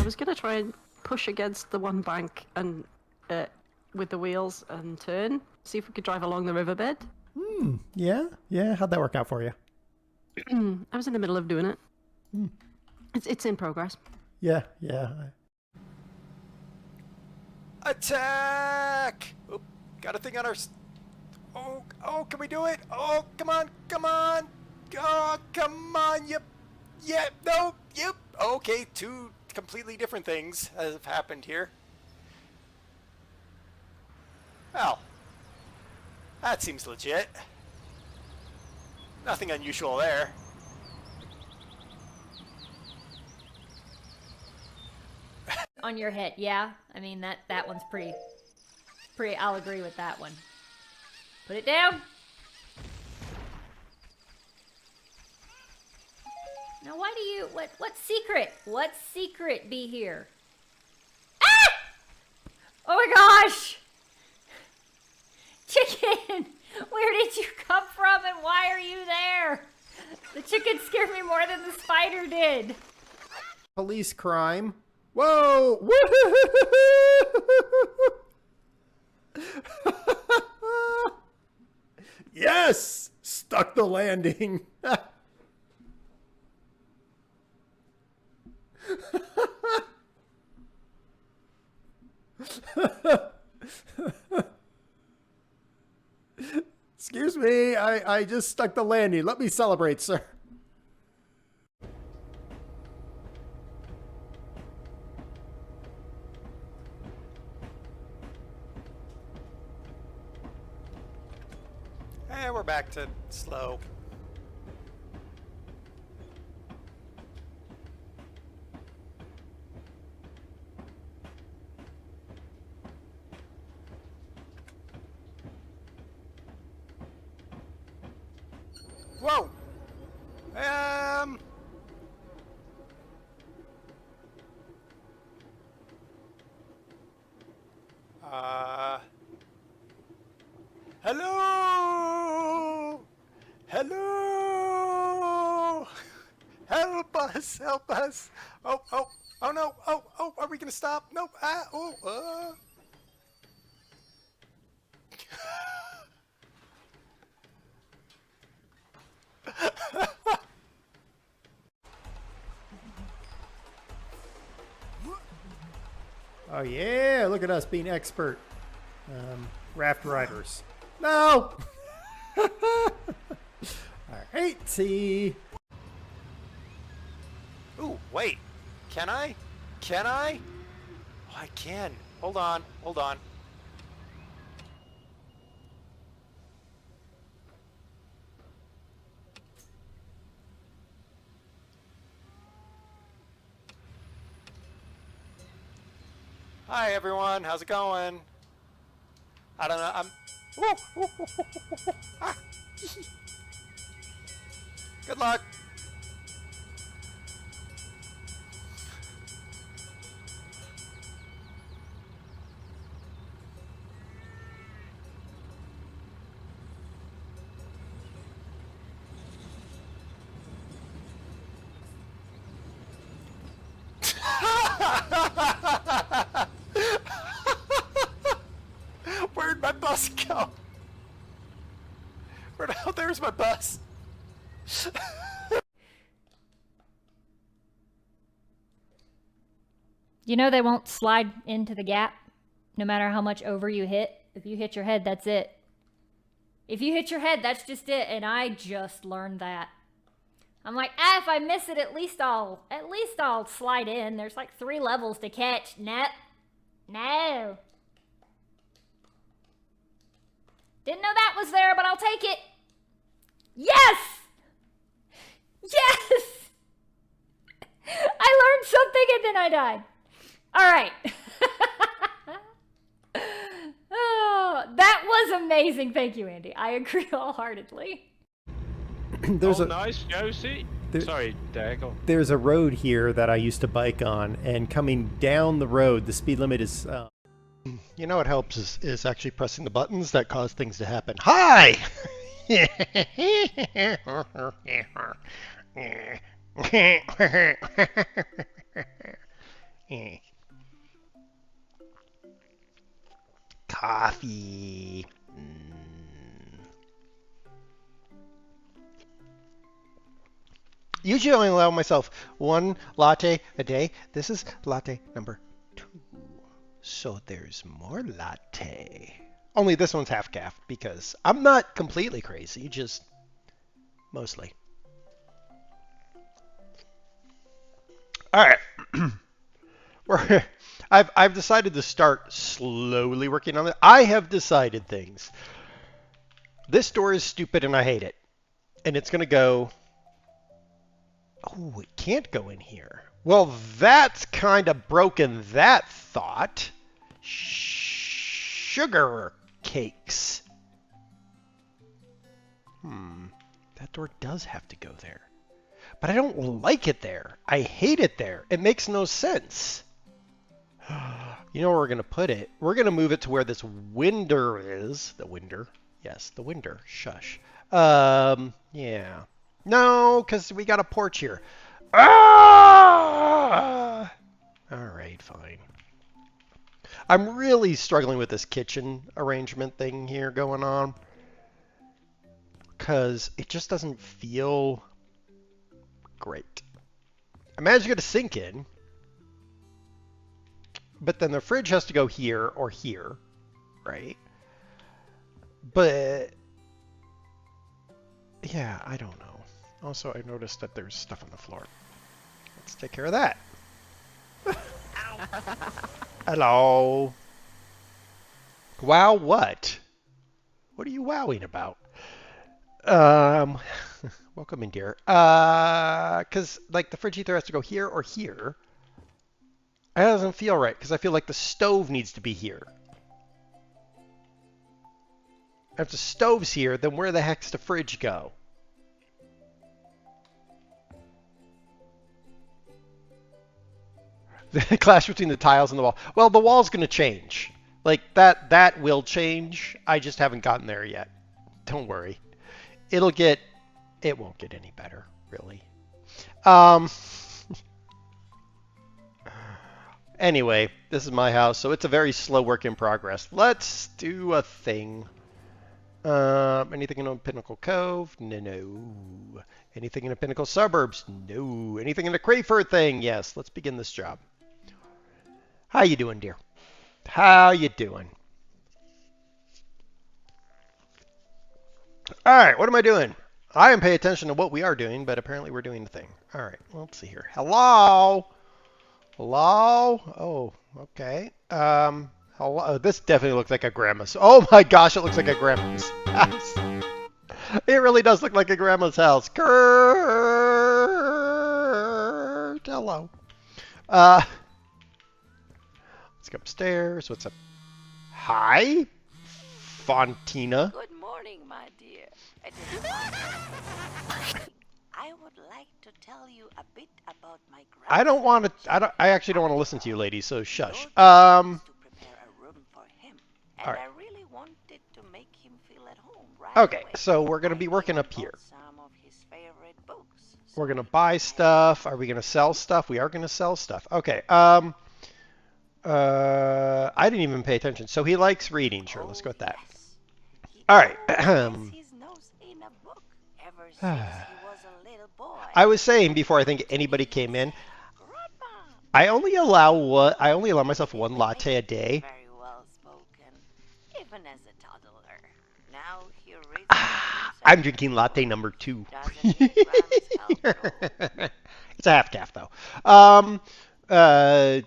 was gonna try and push against the one bank and with the wheels and turn. See if we could drive along the riverbed. Yeah. How'd that work out for you? I was in the middle of doing it. It's in progress. Yeah. Attack! Oh, got a thing on our... Oh, can we do it? Oh, come on. Oh, come on, yep. Okay, two completely different things have happened here. Well, that seems legit. Nothing unusual there. On your head, yeah. I mean, that one's pretty, I'll agree with that one. Put it down. Now why do you, what secret be here? Ah! Oh my gosh! Chicken! Where did you come from and why are you there? The chicken scared me more than the spider did. Police crime. Whoa! Yes! Stuck the landing. Excuse me, I just stuck the landing. Let me celebrate, sir. We're back to slow. Whoa! Hello! Hello! Help us! Help us! Oh no! Oh, are we gonna stop? Nope. Oh yeah, look at us being expert raft riders. No! Alrighty. Ooh, wait. Can I? Can I? Oh, I can. Hold on. Hi everyone, how's it going? I don't know, Ah. Good luck. Where'd my bus go? There's my bus. You know they won't slide into the gap no matter how much over you hit. If you hit your head, that's it. If you hit your head, that's just it. And I just learned that. I'm like, if I miss it, at least I'll slide in. There's like 3 levels to catch. No. Didn't know that was there, but I'll take it. Yes! Yes! I learned something and then I died. All right. Oh, that was amazing. Thank you, Andy. I agree wholeheartedly. Nice, Josie. Sorry, Derek. There's a road here that I used to bike on, and coming down the road, the speed limit is... You know what helps is actually pressing the buttons that cause things to happen. Hi! Eh. Coffee. Usually I only allow myself one latte a day. This is latte number 2. So there's more latte. Only this one's half calf because I'm not completely crazy, just mostly. All right. I've decided to start slowly working on it. I have decided things. This door is stupid and I hate it. And it's going to go... Oh, it can't go in here. Well, that's kind of broken that thought. Sugar cakes. That door does have to go there. But I don't like it there. I hate it there. It makes no sense. You know where we're going to put it? We're going to move it to where this winder is. The winder. Yes, the winder. Shush. Yeah. No, because we got a porch here. Ah! All right, fine. I'm really struggling with this kitchen arrangement thing here going on. Because it just doesn't feel great. I managed to get a sink in. But then the fridge has to go here or here, right? But, yeah, I don't know. Also, I noticed that there's stuff on the floor. Let's take care of that. Hello. Wow, what? What are you wowing about? Welcome in, dear. Because, like, the fridge either has to go here or here. It doesn't feel right, because I feel like the stove needs to be here. If the stove's here, then where the heck's the fridge go? The clash between the tiles and the wall. Well, the wall's going to change. Like, that will change. I just haven't gotten there yet. Don't worry. It won't get any better, really. Anyway, this is my house, so it's a very slow work in progress. Let's do a thing. Anything in Pinnacle Cove? No. Anything in the Pinnacle Suburbs? No. Anything in the Crayford thing? Yes. Let's begin this job. How you doing, dear? How you doing? All right, what am I doing? I am paying attention to what we are doing, but apparently we're doing the thing. All right, let's see here. Hello? Hello? Oh, okay. Hello? This definitely looks like a grandma's. Oh my gosh, it looks like a grandma's house. It really does look like a grandma's house. Kurt! Hello. Let's go upstairs. What's up? Hi, Fontina. Good morning, my dear. I would like to tell you a bit about my I don't want to. I actually don't want to listen to you, ladies. So shush. To prepare a room for him, and all right. I really wanted to make him feel at home right Okay, away. so we're gonna be working up here. Some of his favorite books. We're gonna buy stuff. Are we gonna sell stuff? We are gonna sell stuff. Okay. I didn't even pay attention. So he likes reading. Sure, let's go with that. Yes. He All right. always has his nose in a book ever since he was a little boy. I was saying before I think anybody came in, Grandma. I only allow myself one latte a day. Very well spoken, even as a toddler. Now he reads. I'm drinking latte number 2. It's a half calf though. I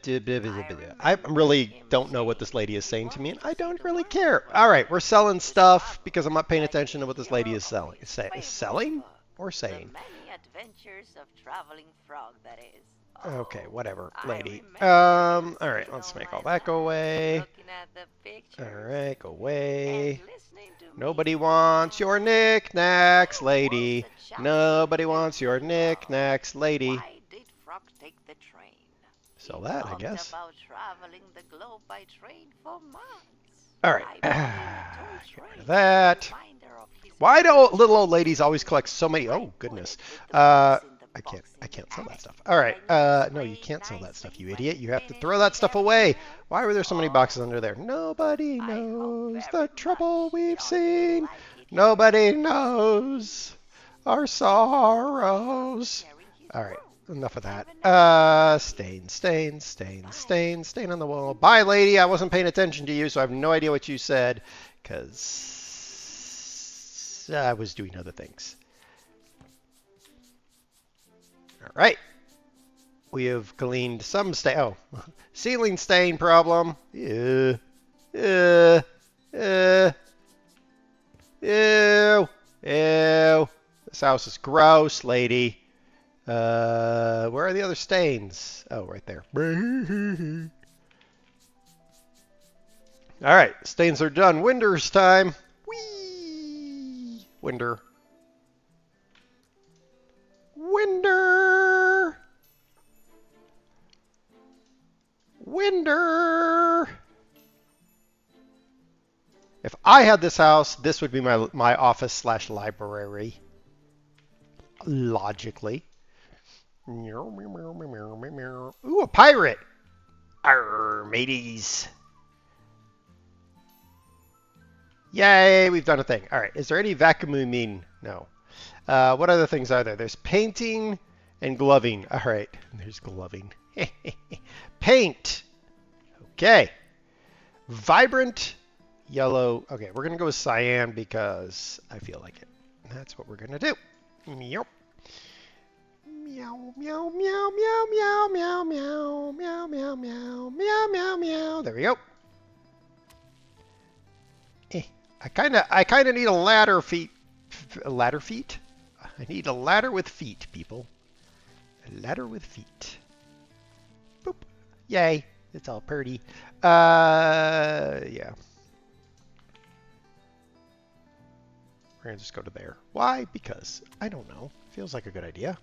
really don't know what this lady is saying to me, and I don't really care. All right, we're selling stuff because I'm not paying attention to what this lady is selling. Selling or saying? The many adventures of traveling frog, that is. Okay, whatever, I lady. remember All right, sitting let's on make my all that go away. looking at the pictures All right, go away. and listening to Nobody music. wants your knickknacks, lady. Was the child Nobody that wants your loved? knickknacks, lady. Why did Frog take the train? Sell He that, I talked guess. about traveling the globe by train for months. All right. I bought him a toy Get rid train of that. as a reminder of his Why do little old ladies always collect so many? Oh, goodness. I can't sell that stuff. All right. No, you can't sell that stuff, you idiot. You have to throw that stuff away. Why were there so many boxes under there? Nobody knows the trouble we've seen. Nobody knows our sorrows. All right. Enough of that. Stain on the wall. Bye, lady. I wasn't paying attention to you, so I have no idea what you said, because I was doing other things. All right. We have cleaned some stain. Oh, ceiling stain problem. Ew. Ew. Ew. Ew. Ew. This house is gross, lady. Where are the other stains? Oh, right there. All right, stains are done. Winter's time. Whee! Winter. Winter. Winter. If I had this house, this would be my office / library. Logically. Ooh, a pirate! Arr, mateys. Yay, we've done a thing. All right, is there any vacuuming? No. What other things are there? There's painting and gloving. All right, there's gloving. Paint. Okay. Vibrant yellow. Okay, we're going to go with cyan because I feel like it. That's what we're going to do. Yep. Meow, meow, meow, meow, meow, meow, meow, meow, meow, meow, meow, meow, meow. There we go. I kind of need a ladder feet. A ladder feet? I need a ladder with feet, people. A ladder with feet. Boop. Yay. It's all pretty. Yeah. We're gonna just go to there. Why? Because I don't know. Feels like a good idea.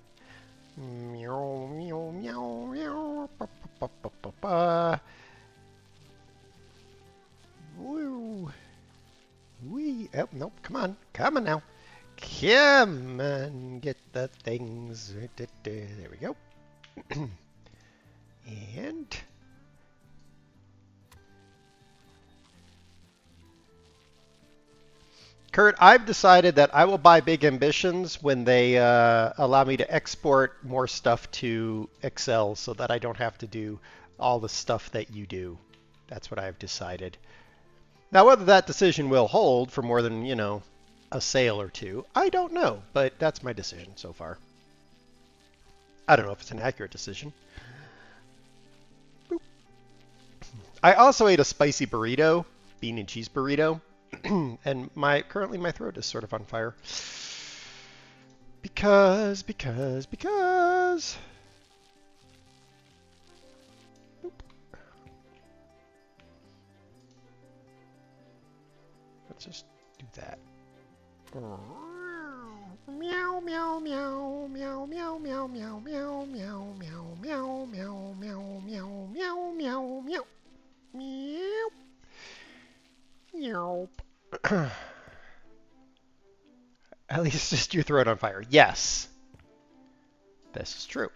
Meow, meow, meow, meow. Ba, ba, ba, ba, ba. Woo. Wee. Oh, nope. Come on. Come on now. Come on. Get the things. There we go. And Kurt, I've decided that I will buy Big Ambitions when they allow me to export more stuff to Excel so that I don't have to do all the stuff that you do. That's what I've decided. Now, whether that decision will hold for more than, you know, a sale or two, I don't know, but that's my decision so far. I don't know if it's an accurate decision. Boop. I also ate a spicy burrito, bean and cheese burrito. And currently my throat is sort of on fire. Because. Boop. Let's just do that. Meow, meow, meow, meow, meow, meow, meow, meow, meow, meow, meow, meow, meow, meow, meow, meow, meow, meow. Meow. At least just your throat on fire. Yes. This is true.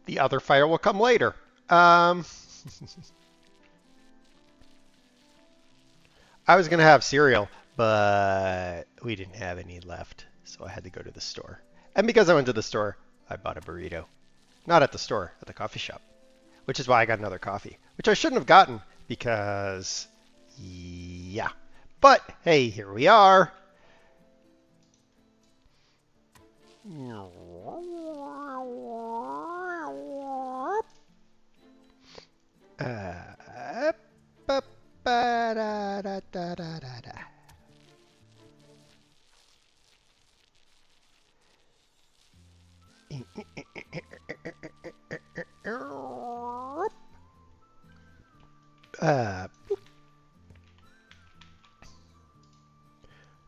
The other fire will come later. I was going to have cereal, but we didn't have any left, so I had to go to the store. And because I went to the store, I bought a burrito. Not at the store, at the coffee shop. Which is why I got another coffee. Which I shouldn't have gotten, because... yeah. But, hey, here we are.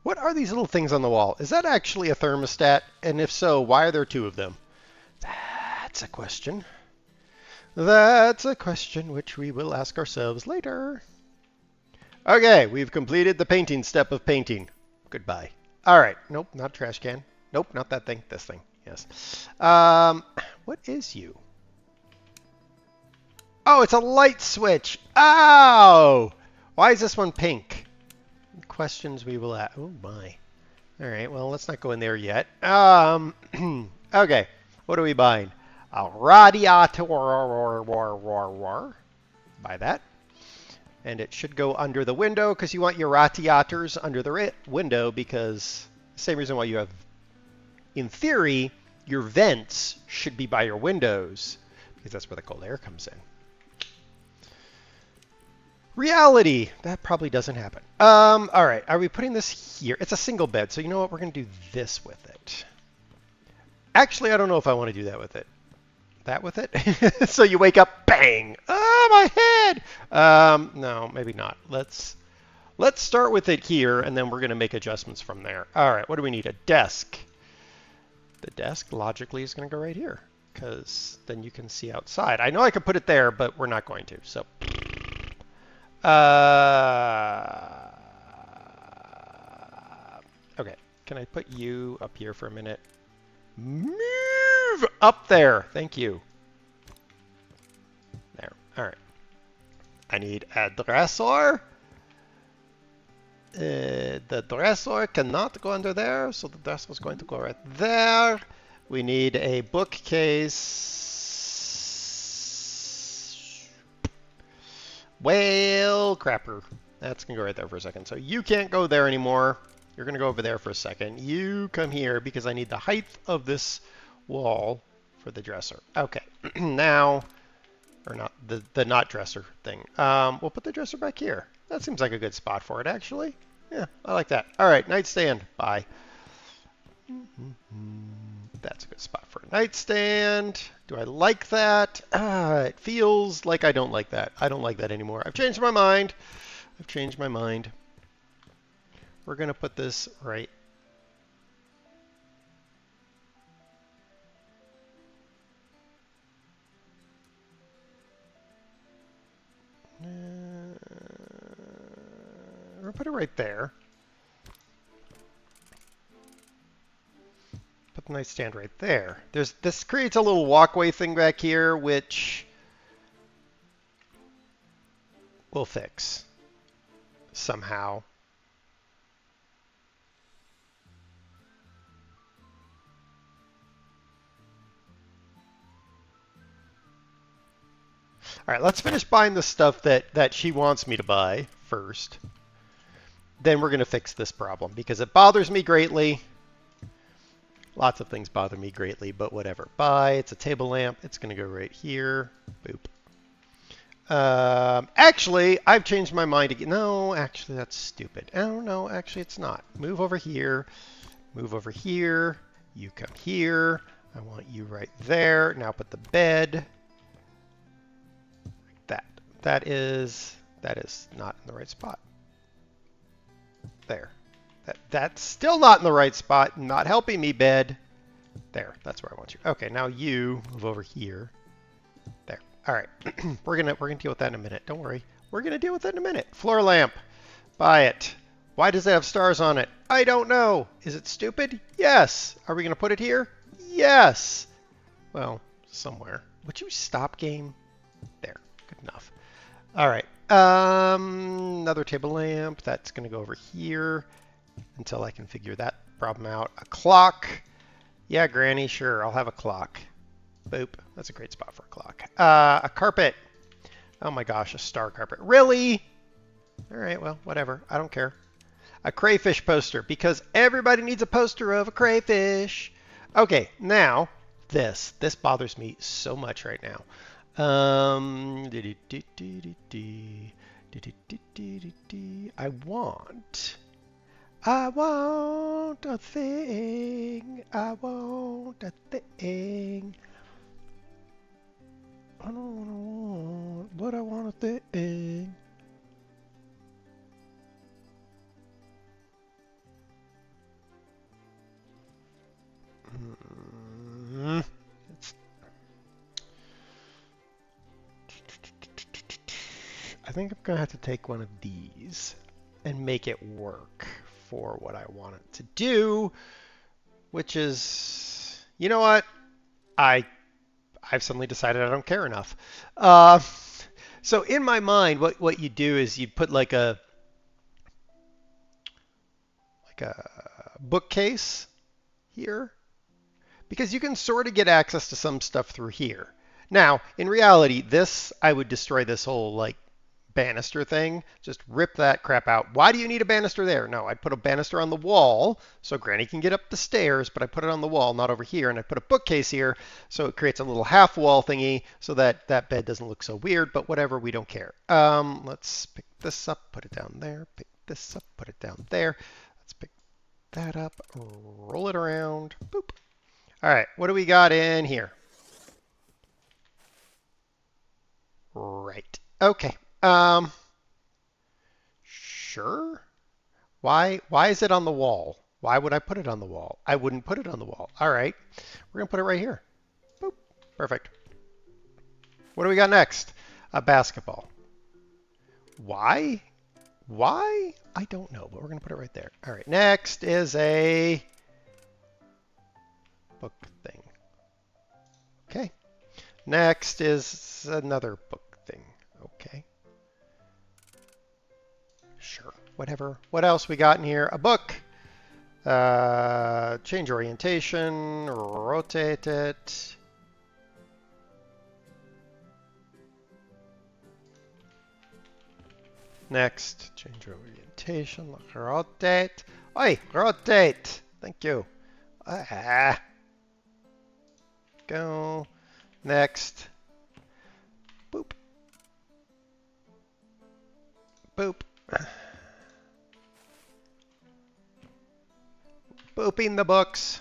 What are these little things on the wall? Is that actually a thermostat? And if so, why are there two of them? That's a question. That's a question which we will ask ourselves later. Okay, we've completed the painting step of painting. Goodbye. All right. Nope, not trash can. Nope, not that thing. This thing. Yes. What is you? Oh, it's a light switch. Oh! Why is this one pink? Questions we will ask. Oh my. All right, well, let's not go in there yet. Okay, what are we buying? A radiator. Buy that. And it should go under the window because you want your radiators under the window because same reason why you have, in theory, your vents should be by your windows because that's where the cold air comes in. Reality. That probably doesn't happen. All right. Are we putting this here? It's a single bed. So you know what? We're going to do this with it. Actually, I don't know if I want to do that with it. That with it? So you wake up, bang! Oh, my head! No, maybe not. Let's start with it here, and then we're going to make adjustments from there. All right. What do we need? A desk. The desk, logically, is going to go right here because then you can see outside. I know I could put it there, but we're not going to. So... okay, can I put you up here for a minute? Move up there. Thank you. There. All right. I need a dresser. The dresser cannot go under there, so the dresser is going to go right there. We need a bookcase. Well, crapper. That's going to go right there for a second. So you can't go there anymore. You're going to go over there for a second. You come here because I need the height of this wall for the dresser. Okay. Now, or not, the not dresser thing. We'll put the dresser back here. That seems like a good spot for it, actually. Yeah, I like that. All right, nightstand. Bye. That's a good spot for a nightstand. Do I like that? It feels like I don't like that. I don't like that anymore. I've changed my mind. I've changed my mind. We're going to put this right. We're going to put it right there. Put the nightstand right there. This creates a little walkway thing back here, which we'll fix somehow. All right, let's finish buying the stuff that she wants me to buy first. Then we're going to fix this problem because it bothers me greatly. Lots of things bother me greatly, but whatever. Buy, it's a table lamp. It's going to go right here. Boop. Actually, I've changed my mind again. No, actually, that's stupid. Oh, no, actually, it's not. Move over here. Move over here. You come here. I want you right there. Now put the bed. Like that. That is not in the right spot. There. That's still not in the right spot. Not helping me, bed. There. That's where I want you. Okay, now you move over here. There. All right. we're gonna deal with that in a minute. Don't worry. We're gonna deal with that in a minute. Floor lamp. Buy it. Why does it have stars on it? I don't know. Is it stupid? Yes. Are we gonna put it here? Yes. Well, somewhere. Would you stop, game? There. Good enough. All right. Another table lamp. That's gonna go over here until I can figure that problem out. A clock. Yeah, Granny, sure. I'll have a clock. Boop. That's a great spot for a clock. A carpet. Oh my gosh, a star carpet. Really? All right, well, whatever. I don't care. A crayfish poster, because everybody needs a poster of a crayfish. Okay, now, this bothers me so much right now. I want a thing. I want a thing. I don't want, but I want a thing. I think I'm gonna have to take one of these and make it work for what I want it to do, which is, You know what? I've suddenly decided I don't care enough. So in my mind, what you do is you put like a bookcase here, because you can sort of get access to some stuff through here. Now, in reality, I would destroy this whole like banister thing. Just rip that crap out. Why do you need a banister there? No, I'd put a banister on the wall so Granny can get up the stairs, but I put it on the wall, not over here. And I put a bookcase here so it creates a little half wall thingy so that that bed doesn't look so weird, but whatever, we don't care. Let's pick this up, put it down there, pick this up, put it down there. Let's pick that up, roll it around, boop. All right, what do we got in here? Right, okay. Sure. Why is it on the wall? Why would I put it on the wall? I wouldn't put it on the wall. All right, we're gonna put it right here. Boop, perfect. What do we got next? A basketball. Why? Why? I don't know, but we're gonna put it right there. All right, next is a book thing. Okay. Next is another book thing. Okay. Sure, whatever. What else we got in here? A book. Change orientation, rotate it. Next, change orientation, rotate. Oi, rotate. Thank you. Go. Next. Boop. Boop. Booping the books.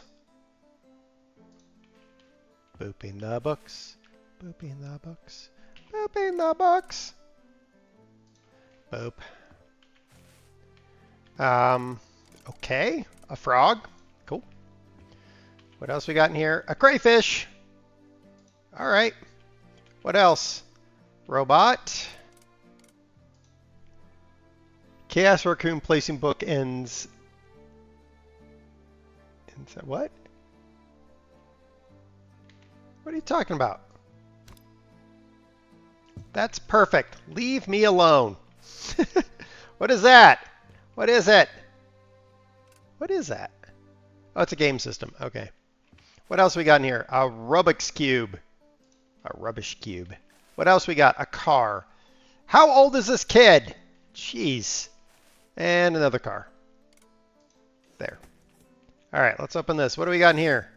Booping the books. Booping the books. Booping the books. Boop. Okay. A frog. Cool. What else we got in here? A crayfish. All right. What else? Robot. Chaos Raccoon placing bookends. What? What are you talking about? That's perfect. Leave me alone. What is that? What is it? What is that? Oh, it's a game system. Okay. What else we got in here? A Rubik's Cube. A rubbish cube. What else we got? A car. How old is this kid? Jeez. And another car. There. All right, let's open this. What do we got in here?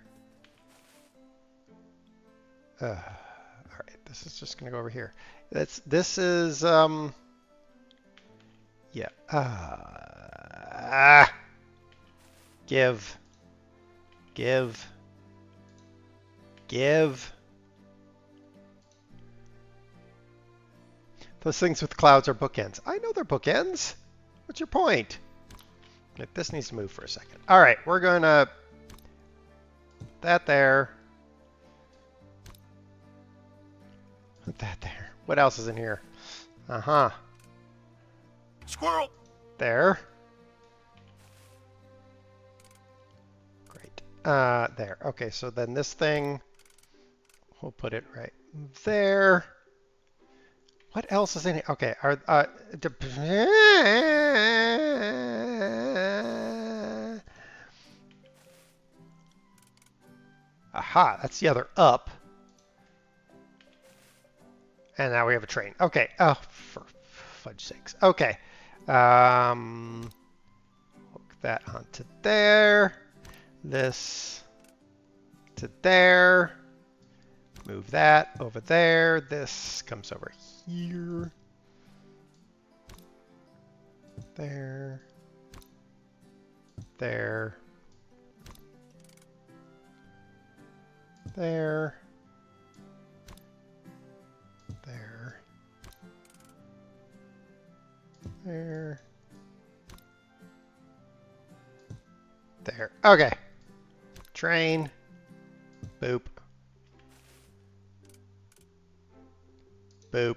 All right, this is just gonna go over here. This is yeah. Give. Those things with clouds are bookends. I know they're bookends. What's your point? This needs to move for a second. All right, we're gonna that there. Put that there. What else is in here? Uh-huh. Squirrel. There. Great. There. Okay, so then this thing, we'll put it right there. What else is in here? Okay. Aha, that's the other up. And now we have a train. Okay. Oh, for fudge sakes. Okay. Hook that onto there. This to there. Move that over there. This comes over here. There. There. There. There. There. There. Okay. Train. Boop. Boop.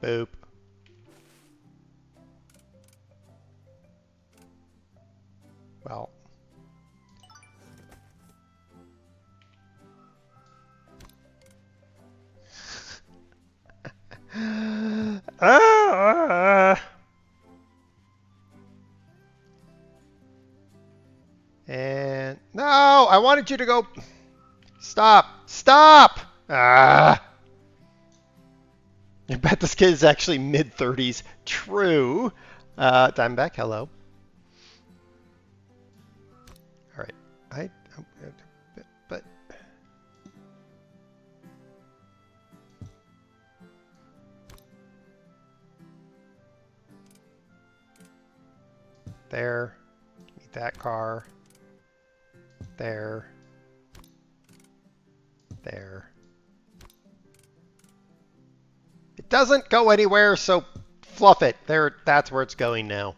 Boop. Well. And no, I wanted you to go. Stop! Stop! I bet this kid is actually mid-30s. True. Diamondback, hello. All right. But there. Need that car. There. There. It doesn't go anywhere, so fluff it. There, that's where it's going now.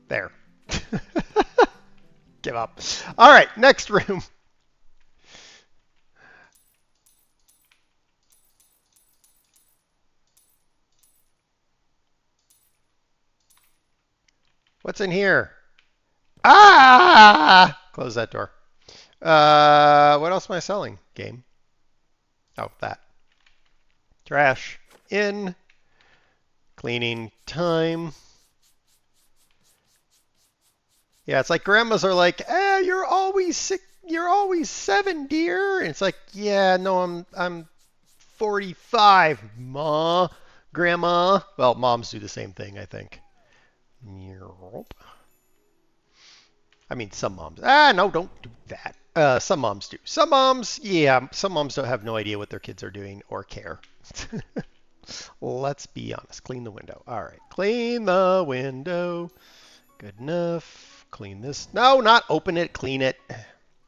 There. Give up. All right, next room. What's in here? Ah! Close that door. What else am I selling? Game. Oh, that. Trash. In. Cleaning time. Yeah, it's like grandmas are like, you're always sick. You're always 7, dear. And it's like, yeah, no, I'm 45, ma, grandma. Well, moms do the same thing, I think. I mean, some moms. No, don't do that. Some moms do. Some moms, yeah, some moms don't have no idea what their kids are doing or care. Let's be honest. Clean the window. All right. Clean the window. Good enough. Clean this. No, not open it. Clean it.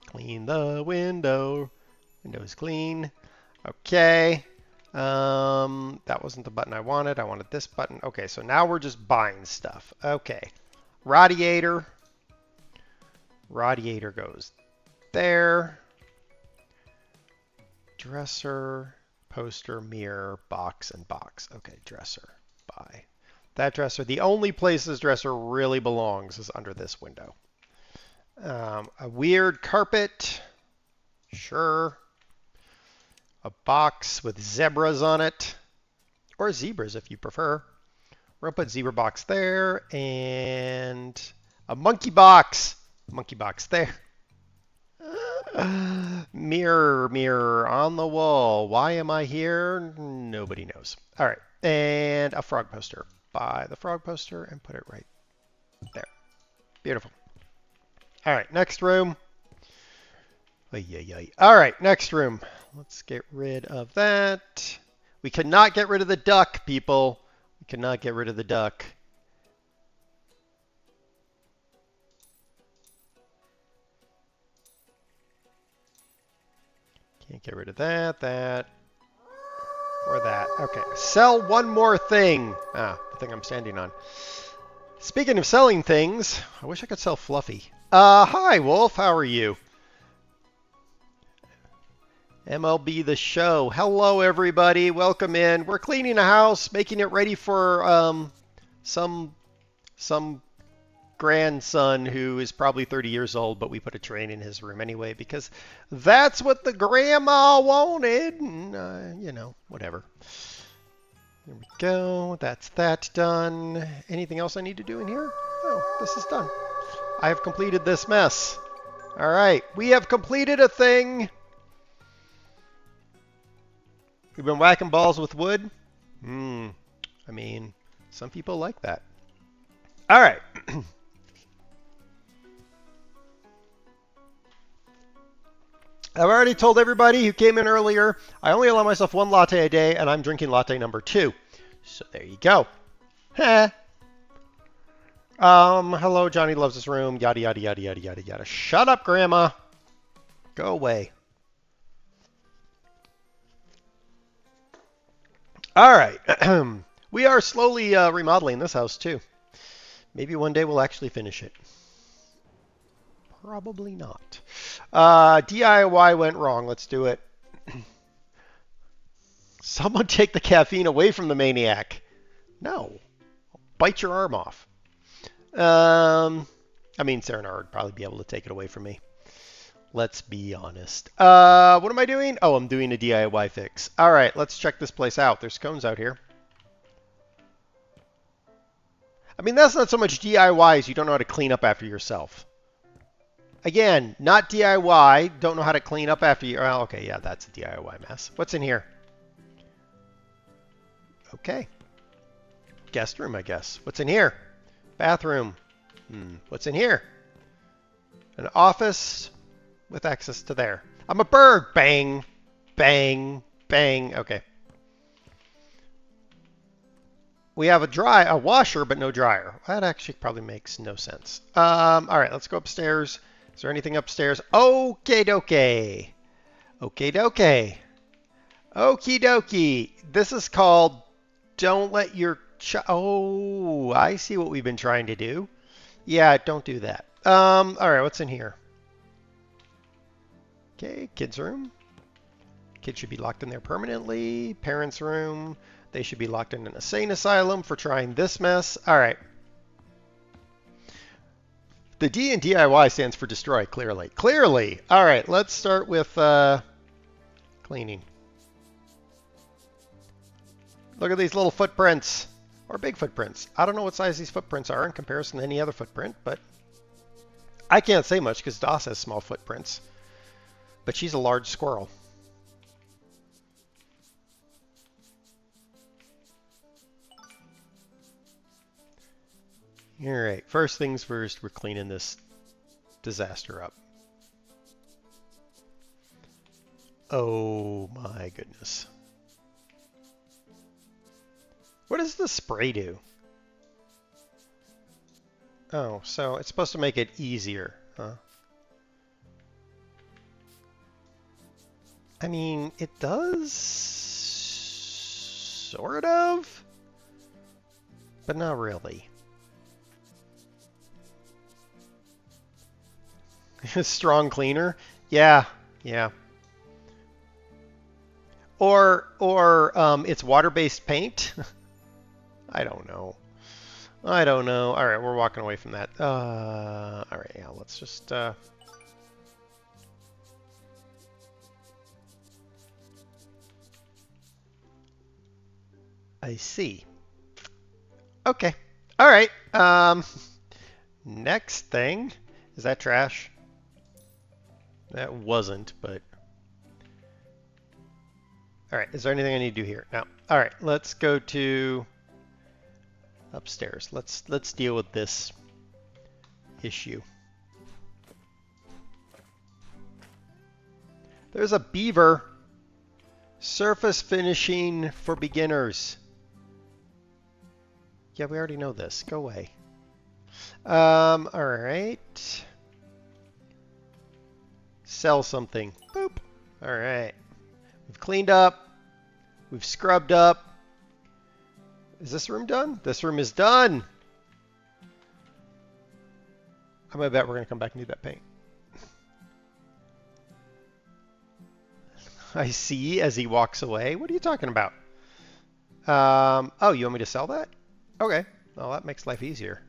Clean the window. Window is clean. Okay. That wasn't the button I wanted. I wanted this button. Okay, so now we're just buying stuff. Okay. Radiator. Radiator goes there. Dresser, poster, mirror, box, and box. Okay, dresser. Buy. That dresser. The only place this dresser really belongs is under this window. A weird carpet. Sure. A box with zebras on it. Or zebras if you prefer. We're going to put zebra box there. And a monkey box. Monkey box there. Mirror, mirror on the wall. Why am I here? Nobody knows. All right. And a frog poster. Buy the frog poster and put it right there. Beautiful. All right. Next room. All right. Next room. Let's get rid of that. We cannot get rid of the duck, people. We cannot get rid of the duck. Can't get rid of that, or that. Okay, sell one more thing. The thing I'm standing on. Speaking of selling things, I wish I could sell Fluffy. Hi, Wolf. How are you? MLB The Show. Hello, everybody. Welcome in. We're cleaning a house, making it ready for some grandson who is probably 30 years old, but we put a train in his room anyway because that's what the grandma wanted. And, you know, whatever. There we go. That's that done. Anything else I need to do in here? Oh, this is done. I have completed this mess. All right. We have completed a thing. We've been whacking balls with wood. I mean, some people like that. All right. I've already told everybody who came in earlier, I only allow myself one latte a day, and I'm drinking latte number 2. So there you go. Hello, Johnny loves this room, yada, yada, yada, yada, yada, yada. Shut up, Grandma. Go away. All right. We are slowly remodeling this house, too. Maybe one day we'll actually finish it. Probably not. DIY went wrong. Let's do it. Someone take the caffeine away from the maniac. No. Bite your arm off. I mean, Serenar would probably be able to take it away from me. Let's be honest. What am I doing? Oh, I'm doing a DIY fix. All right, let's check this place out. There's cones out here. I mean, that's not so much DIY as you don't know how to clean up after yourself. Again, not DIY, don't know how to clean up after you. Oh, okay, yeah, that's a DIY mess. What's in here? Okay. Guest room, I guess. What's in here? Bathroom. What's in here? An office with access to there. I'm a bird. Bang, bang, bang. Okay. We have a washer, but no dryer. That actually probably makes no sense. All right, let's go upstairs. Is there anything upstairs? Okay, dokie. Okay, dokie. Okie dokie. This is called don't let your oh, I see what we've been trying to do. Yeah, don't do that. All right, what's in here? Okay, kids' room. Kids should be locked in there permanently. Parents' room. They should be locked in an insane asylum for trying this mess. All right. The D in DIY stands for destroy, clearly. Clearly. All right, let's start with cleaning. Look at these little footprints. Or big footprints. I don't know what size these footprints are in comparison to any other footprint, but I can't say much because Doss has small footprints. But she's a large squirrel. All right, first things first, we're cleaning this disaster up. Oh my goodness. What does the spray do? Oh, so it's supposed to make it easier, huh? I mean, it does, sort of, but not really. Strong cleaner? Yeah, yeah. Or it's water-based paint? I don't know. I don't know. All right, we're walking away from that. All right, yeah, let's just... I see. Okay. All right. Next thing. Is that trash? That wasn't, but... All right, is there anything I need to do here? No. All right, let's go to upstairs. Let's deal with this issue. There's a beaver. Surface finishing for beginners. Yeah, we already know this. Go away. All right. Sell something. Boop. All right. We've cleaned up. We've scrubbed up. Is this room done? This room is done. I'm gonna bet we're gonna come back and do that paint. I see as he walks away. What are you talking about? Oh, you want me to sell that? Okay. Well, that makes life easier.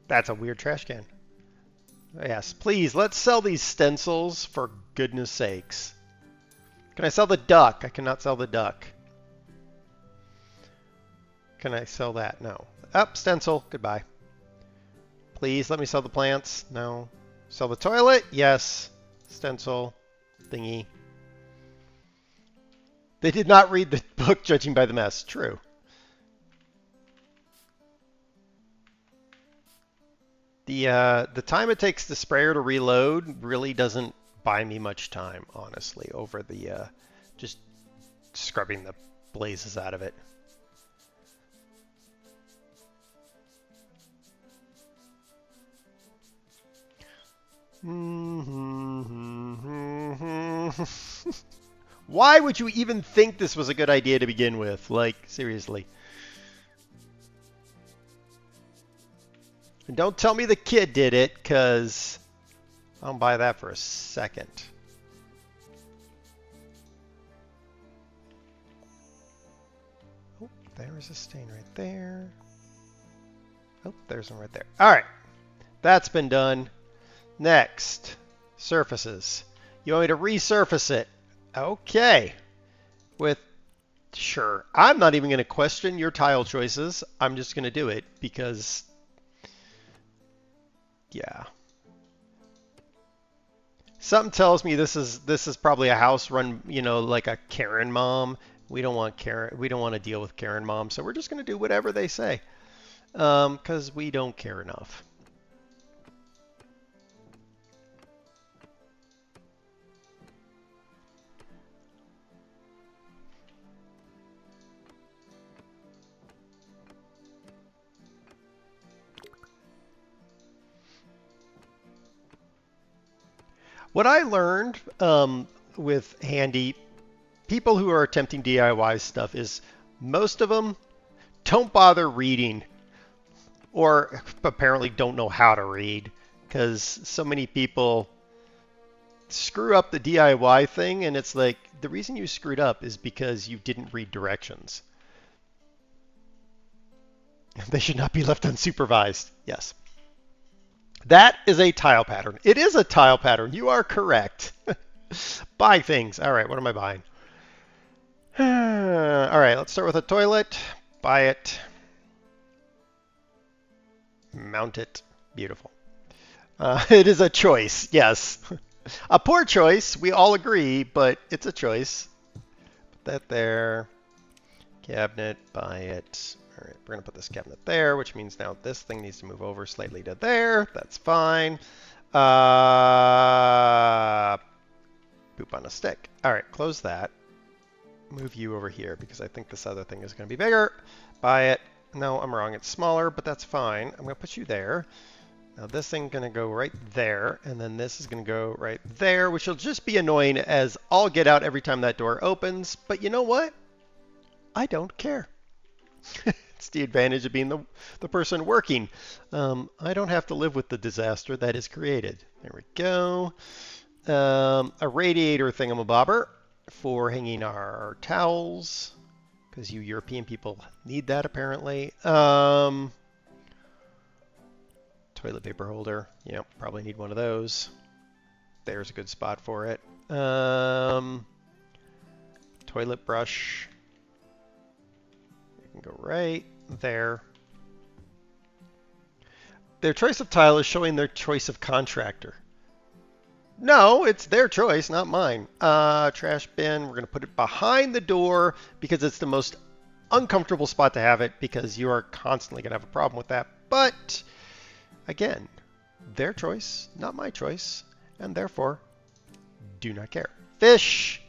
That's a weird trash can. Yes, please, let's sell these stencils for goodness sakes. Can I sell the duck? I cannot sell the duck. Can I sell that? No. Up, stencil. Goodbye. Please, let me sell the plants. No. Sell the toilet? Yes. Stencil. Thingy. They did not read the book, judging by the mess. True. The time it takes the sprayer to reload really doesn't buy me much time, honestly, over the just scrubbing the blazes out of it. Why would you even think this was a good idea to begin with? Like, seriously. And don't tell me the kid did it, because I don't buy that for a second. Oh, there's a stain right there. Oh, there's one right there. All right. That's been done. Next, surfaces. You want me to resurface it? Okay. With Sure. I'm not even going to question your tile choices. I'm just going to do it because, yeah. Something tells me this is probably a house run, you know, like a Karen mom. We don't want Karen. We don't want to deal with Karen mom, so we're just going to do whatever they say, because we don't care enough. What I learned with Handy, people who are attempting DIY stuff, is most of them don't bother reading, or apparently don't know how to read, because so many people screw up the DIY thing, and it's like, the reason you screwed up is because you didn't read directions. They should not be left unsupervised. Yes. That is a tile pattern. It is a tile pattern. You are correct. Buy things. All right, what am I buying? All right, let's start with a toilet. Buy it. Mount it. Beautiful. It is a choice, yes. A poor choice, we all agree, but it's a choice. Put that there. Cabinet, buy it. All right, we're going to put this cabinet there, which means now this thing needs to move over slightly to there. That's fine. Poop on a stick. All right, close that. Move you over here because I think this other thing is going to be bigger. Buy it. No, I'm wrong. It's smaller, but that's fine. I'm going to put you there. Now this thing's going to go right there, and then this is going to go right there, which will just be annoying as all get out every time that door opens. But you know what? I don't care. It's the advantage of being the person working. I don't have to live with the disaster that is created. There we go. A radiator thingamabobber for hanging our towels, because you European people need that apparently. Toilet paper holder. Yep, probably need one of those. There's a good spot for it. Toilet brush. Go right there. Their choice of tile is showing their choice of contractor. No, it's their choice, not mine. Trash bin, we're going to put it behind the door because it's the most uncomfortable spot to have it, because you are constantly going to have a problem with that. But again, their choice, not my choice, and therefore do not care. Fish.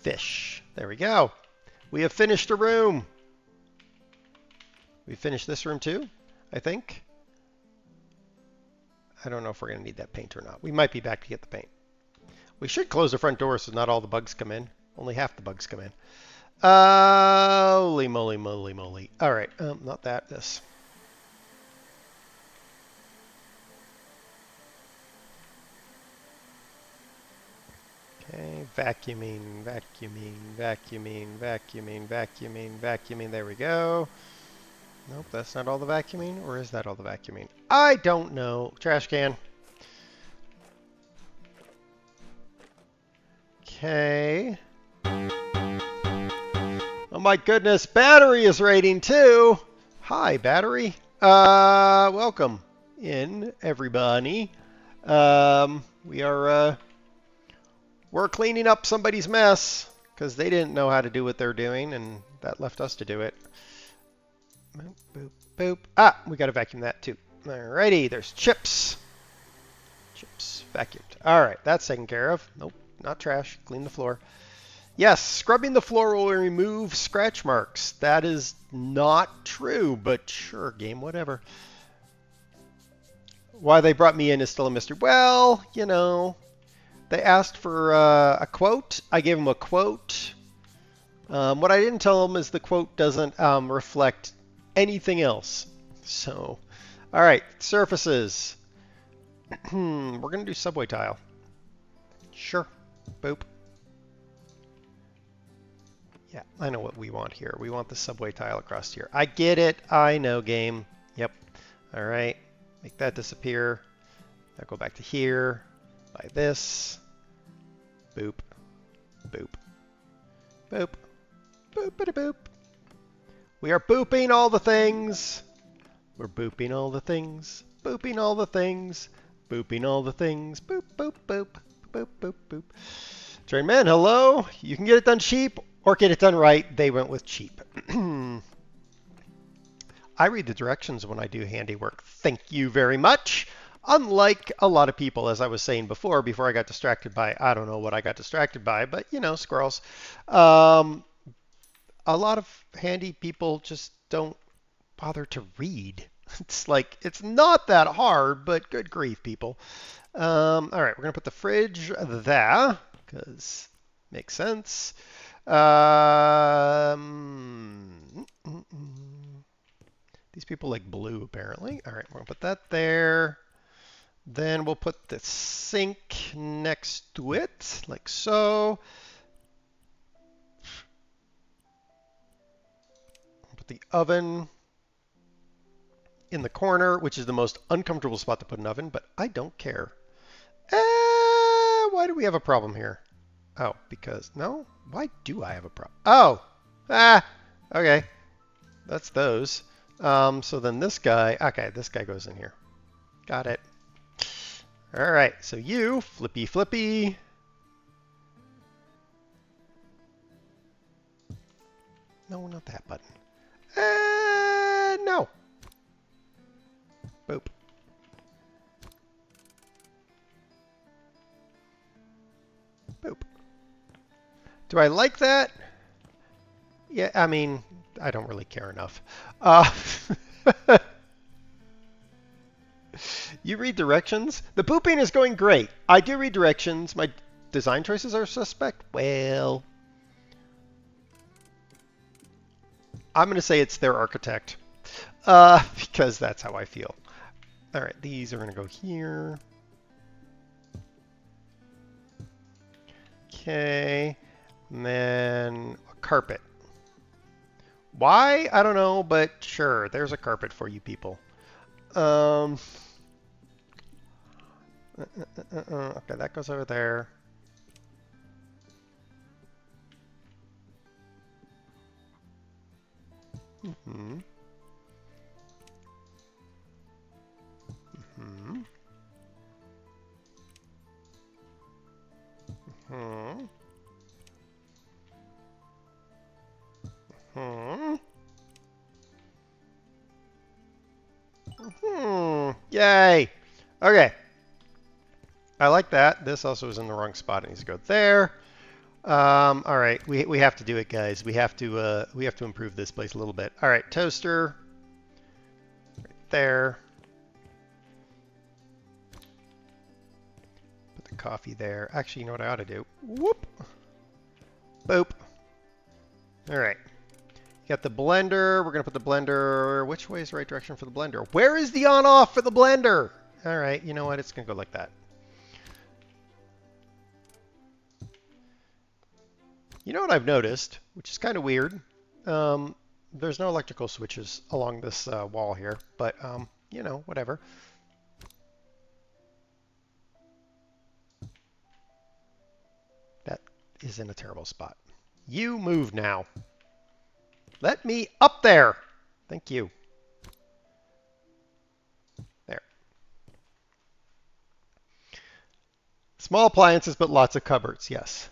Fish. There we go. We have finished a room. We finished this room too, I think. I don't know if we're going to need that paint or not. We might be back to get the paint. We should close the front door so not all the bugs come in. Only half the bugs come in. Holy moly, moly, moly. All right, not that, this. Okay, vacuuming, vacuuming, vacuuming, vacuuming, vacuuming, vacuuming. There we go. Nope, that's not all the vacuuming, or is that all the vacuuming? I don't know. Trash can. Okay. Oh my goodness, battery is rating too. Hi, battery. Welcome in, everybody. We're cleaning up somebody's mess because they didn't know how to do what they're doing, and that left us to do it. Boop, boop, boop. Ah, we got to vacuum that too. Alrighty, there's chips. Chips vacuumed. All right, that's taken care of. Nope, not trash. Clean the floor. Yes, scrubbing the floor will remove scratch marks. That is not true, but sure, game, whatever. Why they brought me in is still a mystery. Well, you know, they asked for a quote. I gave them a quote. What I didn't tell them is the quote doesn't reflect anything else. So, all right, surfaces. We're going to do subway tile. Sure. Boop. Yeah, I know what we want here. We want the subway tile across here. I get it. I know, game. Yep. All right. Make that disappear. Now go back to here. Buy this. Boop. Boop. Boop. Boop-a-da-boop. We are booping all the things. We're booping all the things. Booping all the things. Booping all the things. Boop, boop, boop. Boop, boop, boop. Train man, hello. You can get it done cheap or get it done right. They went with cheap. I read the directions when I do handiwork. Thank you very much. Unlike a lot of people, as I was saying before I got distracted by, I don't know what I got distracted by, but you know, squirrels. A lot of handy people just don't bother to read. It's like, it's not that hard, but good grief, people. All right, we're going to put the fridge there, because makes sense. These people like blue, apparently. All right, we're going to put that there. Then we'll put the sink next to it, like so. Put the oven in the corner, which is the most uncomfortable spot to put an oven, but I don't care. Why do we have a problem here? Oh, because, no? Why do I have a problem? Oh! Okay. That's those. So then this guy, okay, this guy goes in here. Got it. All right, so you, flippy flippy. No, not that button. No. Boop. Boop. Do I like that? Yeah, I mean, I don't really care enough. You read directions? The pooping is going great. I do read directions. My design choices are suspect. Well, I'm going to say it's their architect. Because that's how I feel. All right, these are going to go here. Okay. And then a carpet. Why? I don't know, but sure. There's a carpet for you people. Okay, that goes over there. Mm-hmm. Mm-hmm. Mm-hmm. Mm-hmm. Mm-hmm. Yay! Okay. I like that. This also is in the wrong spot. It needs to go there. All right, we have to do it, guys. We have to improve this place a little bit. All right, toaster. Right there. Put the coffee there. Actually, you know what I ought to do? Whoop. Boop. All right. You got the blender. We're gonna put the blender. Which way is the right direction for the blender? Where is the on-off for the blender? All right. You know what? It's gonna go like that. You know what I've noticed, which is kind of weird? There's no electrical switches along this wall here, but, you know, whatever. That is in a terrible spot. You move now. Let me up there. Thank you. There. Small appliances, but lots of cupboards, yes.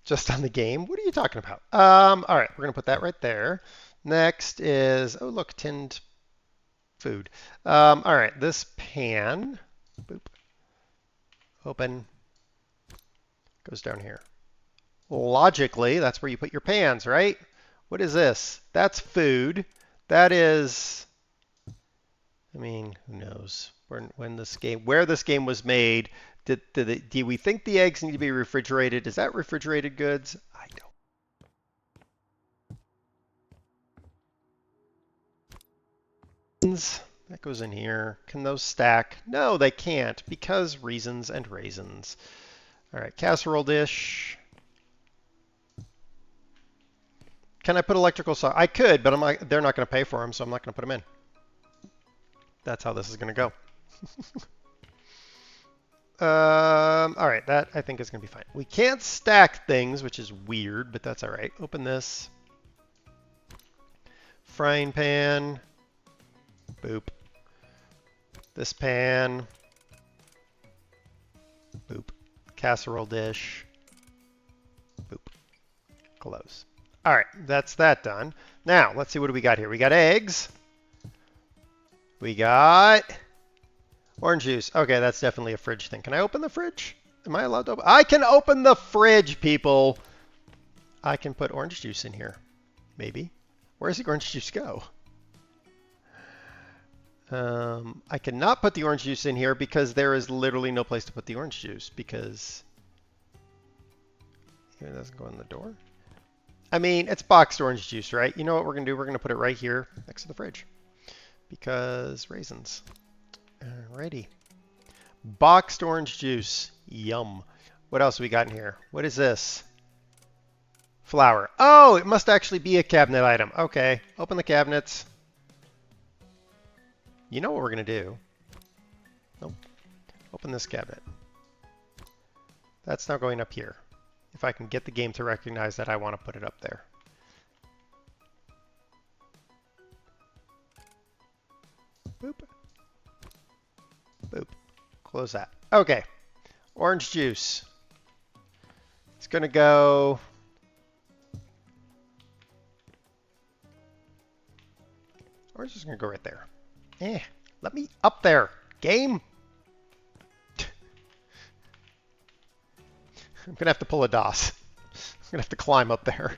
Just on the game? What are you talking about? All right, we're going to put that right there. Next is, oh, look, tinned food. All right, this pan, boop, open, goes down here. Logically, that's where you put your pans, right? What is this? That's food. That is, I mean, who knows where this game was made. Do we think the eggs need to be refrigerated? Is that refrigerated goods? I don't. That goes in here. Can those stack? No, they can't because reasons and raisins. All right, casserole dish. Can I put electrical sockets? I could, but they're not going to pay for them, so I'm not going to put them in. That's how this is going to go. All right, that I think is going to be fine. We can't stack things, which is weird, but that's all right. Open this. Frying pan. Boop. This pan. Boop. Casserole dish. Boop. Close. All right, that's that done. Now, let's see what do we got here. We got eggs. We got orange juice. Okay, that's definitely a fridge thing. Can I open the fridge? Am I allowed to open? I can open the fridge, people. I can put orange juice in here. Maybe. Where does the orange juice go? I cannot put the orange juice in here because there is literally no place to put the orange juice because it doesn't go in the door. I mean, it's boxed orange juice, right? You know what we're going to do? We're going to put it right here next to the fridge because raisins. Alrighty. Boxed orange juice. Yum. What else we got in here? What is this? Flour. Oh, it must actually be a cabinet item. Okay. Open the cabinets. You know what we're going to do. Nope. Open this cabinet. That's now going up here. If I can get the game to recognize that I want to put it up there. Boop. Boop. Close that. Okay. Orange juice. It's going to go... Orange is going to go right there. Let me up there. Game. I'm going to have to pull a DOS. I'm going to have to climb up there.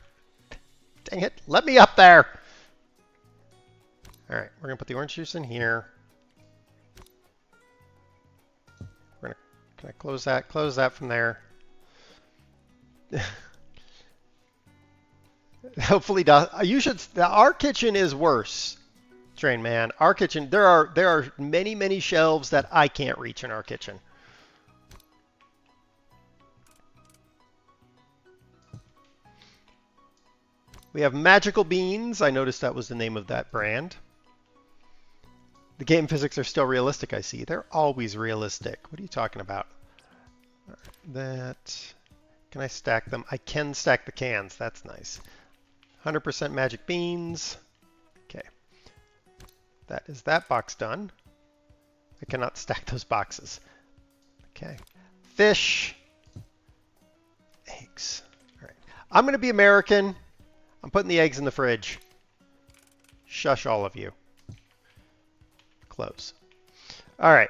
Dang it. Let me up there. All right. We're going to put the orange juice in here. We're going to, can I close that? Close that from there. Hopefully, you should, our kitchen is worse. Train man, our kitchen, there are many shelves that I can't reach in our kitchen. We have Magical Beans. I noticed that was the name of that brand. The game physics are still realistic, I see. They're always realistic. What are you talking about? That, can I stack them? I can stack the cans. That's nice. 100% Magic Beans. Okay. That is that box done. I cannot stack those boxes. Okay. Fish. Eggs. All right. I'm going to be American. I'm putting the eggs in the fridge. Shush all of you. Close. All right.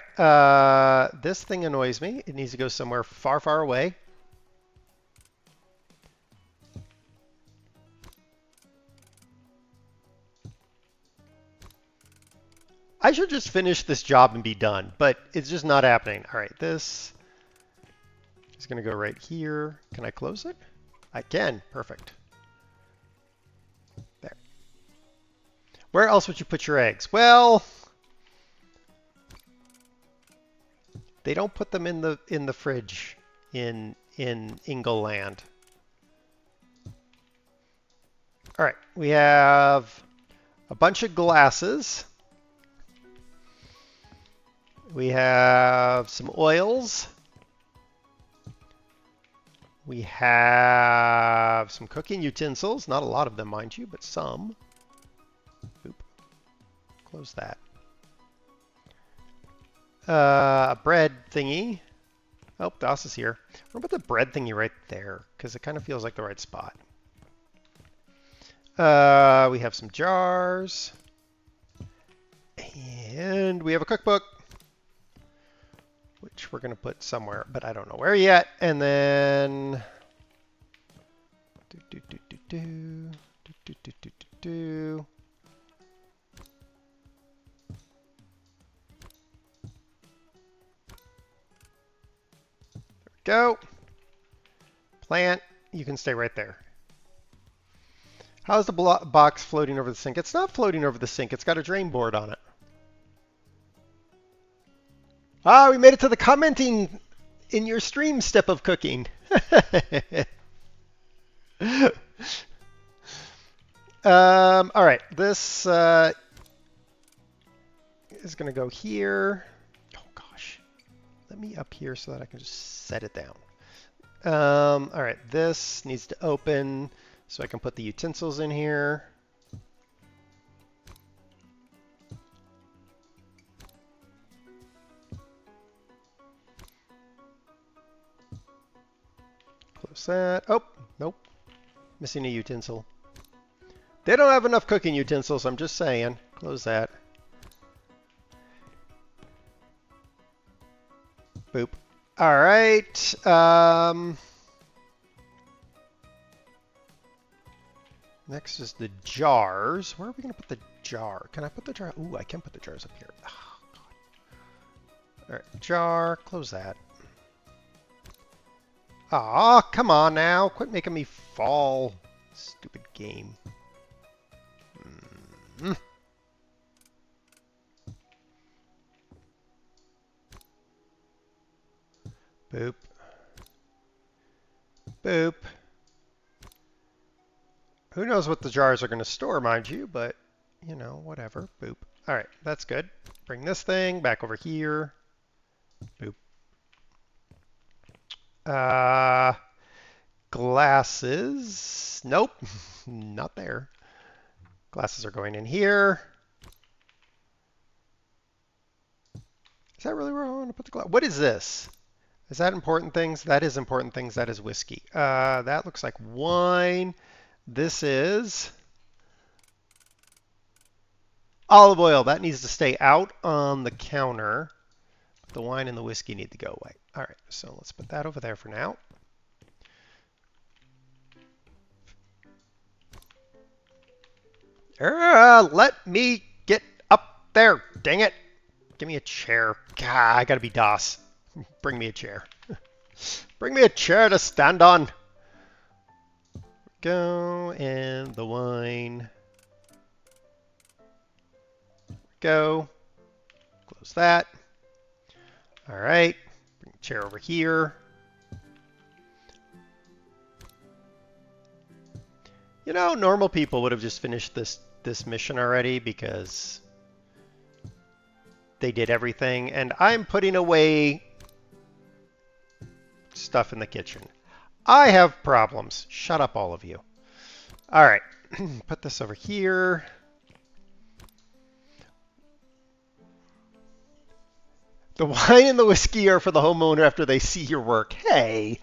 This thing annoys me. It needs to go somewhere far, far away. I should just finish this job and be done, but it's just not happening. All right, this is going to go right here. Can I close it? I can. Perfect. There. Where else would you put your eggs? Well, they don't put them in the fridge in Ingleland. All right, we have a bunch of glasses. We have some oils. We have some cooking utensils. Not a lot of them, mind you, but some. Oop. Close that. A bread thingy. Oh, DOS is here. What about the bread thingy right there? Because it kind of feels like the right spot. We have some jars. And we have a cookbook, which we're going to put somewhere, but I don't know where yet. And then There we go. Plant, you can stay right there. How's the box floating over the sink? It's not floating over the sink. It's got a drain board on it. Ah, we made it to the commenting in your stream step of cooking. All right, this is going to go here. Oh, gosh. let me up here so that I can just set it down. All right, this needs to open so I can put the utensils in here. Close that. Oh, nope. Missing a utensil. They don't have enough cooking utensils, I'm just saying. Close that. Boop. All right. Next is the jars. Where are we going to put the jar? Can I put the jar? Ooh, I can put the jars up here. Oh, God. All right, jar. Close that. Aw, come on now. Quit making me fall. Stupid game. Boop. Boop. Who knows what the jars are going to store, mind you, but, you know, whatever. Boop. All right, that's good. Bring this thing back over here. Boop. Glasses. Nope, not there. Glasses are going in here. Is that really where I want to put the glass? What is this? Is that important things? That is important things. That is whiskey. That looks like wine. This is olive oil. That needs to stay out on the counter. The wine and the whiskey need to go away. All right, so let's put that over there for now. Let me get up there. Dang it. Give me a chair. God, I gotta be DOS. Bring me a chair. Bring me a chair to stand on. Go, and the wine. Go. Close that. All right. Bring the chair over here. You know, normal people would have just finished this mission already because they did everything, and I'm putting away stuff in the kitchen. I have problems. Shut up, all of you. All right, put this over here. The wine and the whiskey are for the homeowner after they see your work. Hey,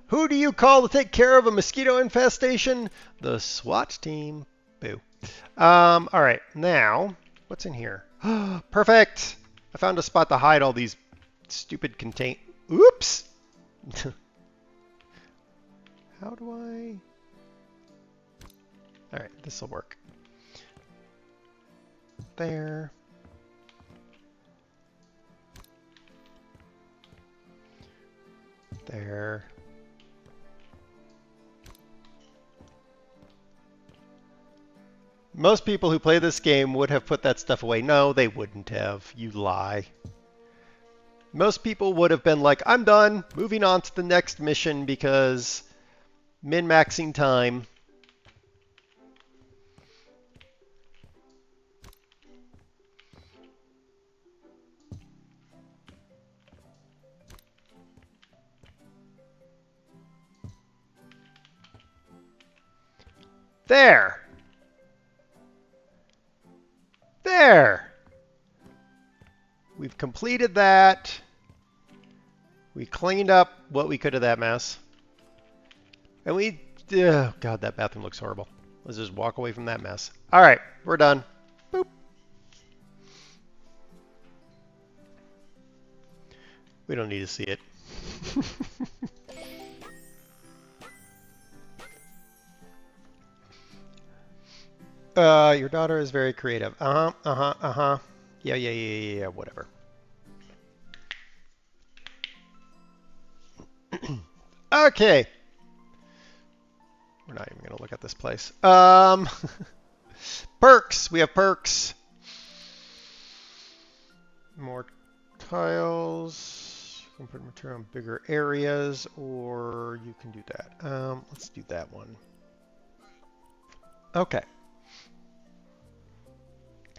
who do you call to take care of a mosquito infestation? The SWAT team. Boo. All right, now, what's in here? Perfect. I found a spot to hide all these stupid Oops. How do I? All right, this will work. There. There. Most people who play this game would have put that stuff away. No, they wouldn't have. You lie. Most people would have been like, I'm done. Moving on to the next mission because min-maxing time. There. There. We've completed that. We cleaned up what we could of that mess. And oh God, that bathroom looks horrible. Let's just walk away from that mess. All right, we're done. Boop. We don't need to see it. Your daughter is very creative. Yeah, whatever. Okay. We're not even going to look at this place. Perks. We have perks. More tiles. You can put material in bigger areas, or you can do that. Let's do that one. Okay.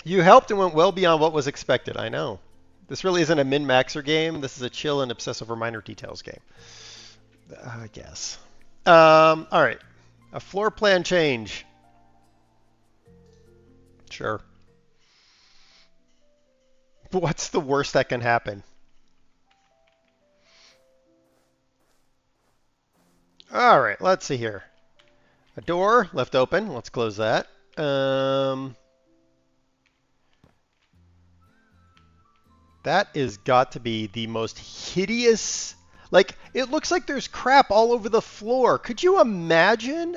You helped and went well beyond what was expected. I know. This really isn't a min-maxer game. This is a chill and obsess over minor details game. I guess. All right. A floor plan change. Sure. What's the worst that can happen? All right, let's see here. A door left open. Let's close that. That is got to be the most hideous. Like, it looks like there's crap all over the floor. Could you imagine?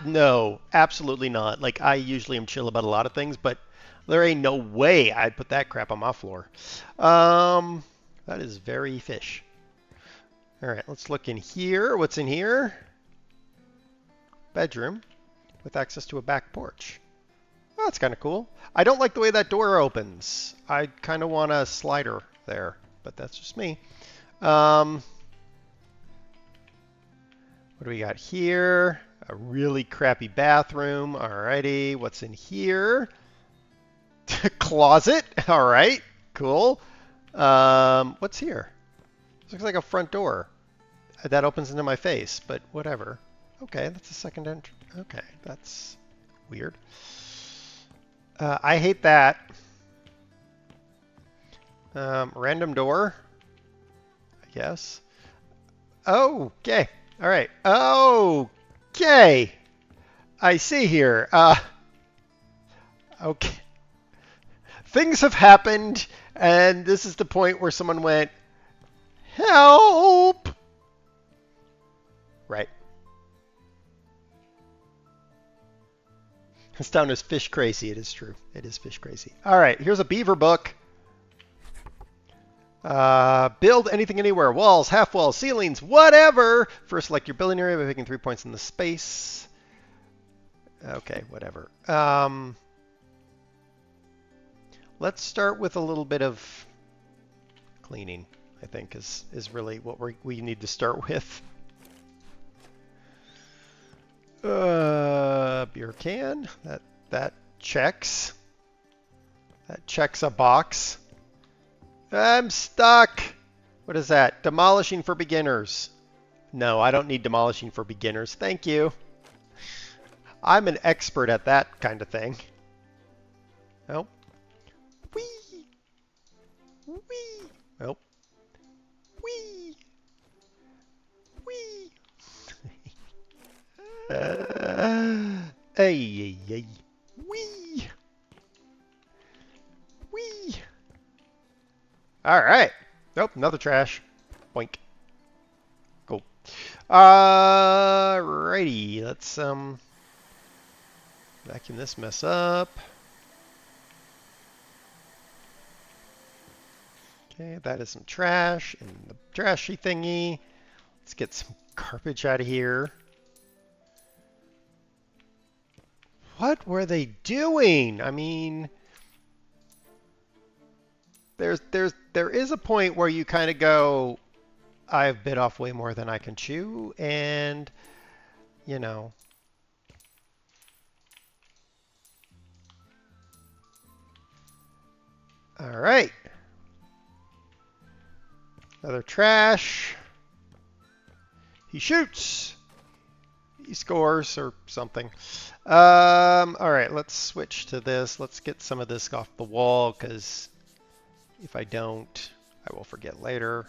No, absolutely not. Like, I usually am chill about a lot of things, but there ain't no way I'd put that crap on my floor. That is very fish. All right, let's look in here. What's in here? Bedroom with access to a back porch. Oh, that's kind of cool. I don't like the way that door opens. I kind of want a slider there, but that's just me. What do we got here? A really crappy bathroom. Alrighty, what's in here? Closet. All right, cool. What's here? This looks like a front door. That opens into my face, but whatever. Okay, that's a second entrance. Okay, that's weird. I hate that. Random door, I guess. Okay. All right. Okay. I see here. Okay. Things have happened, and this is the point where someone went, help! Right. This town is fish crazy. It is true. It is fish crazy. All right, here's a beaver book. Build anything anywhere. Walls, half walls, ceilings, whatever. First, select your building area by picking 3 points in the space. Okay, whatever. Let's start with a little bit of cleaning, I think, is really what we need to start with. Beer can. That checks. That checks a box. I'm stuck. What is that? Demolishing for beginners. No, I don't need demolishing for beginners. Thank you. I'm an expert at that kind of thing. Oh. Whee! Whee! Oh. Whee! Whee! Hey, hey, wee, wee. All right. Nope, another trash. Boink. Cool. Alrighty, let's vacuum this mess up. Okay, that is some trash in the trashy thingy. Let's get some garbage out of here. What were they doing? I mean, there is a point where you kind of go, I've bit off way more than I can chew, and you know. All right. Another trash. He shoots. He scores or something. All right, let's switch to this. Let's get some of this off the wall, because if I don't, I will forget later.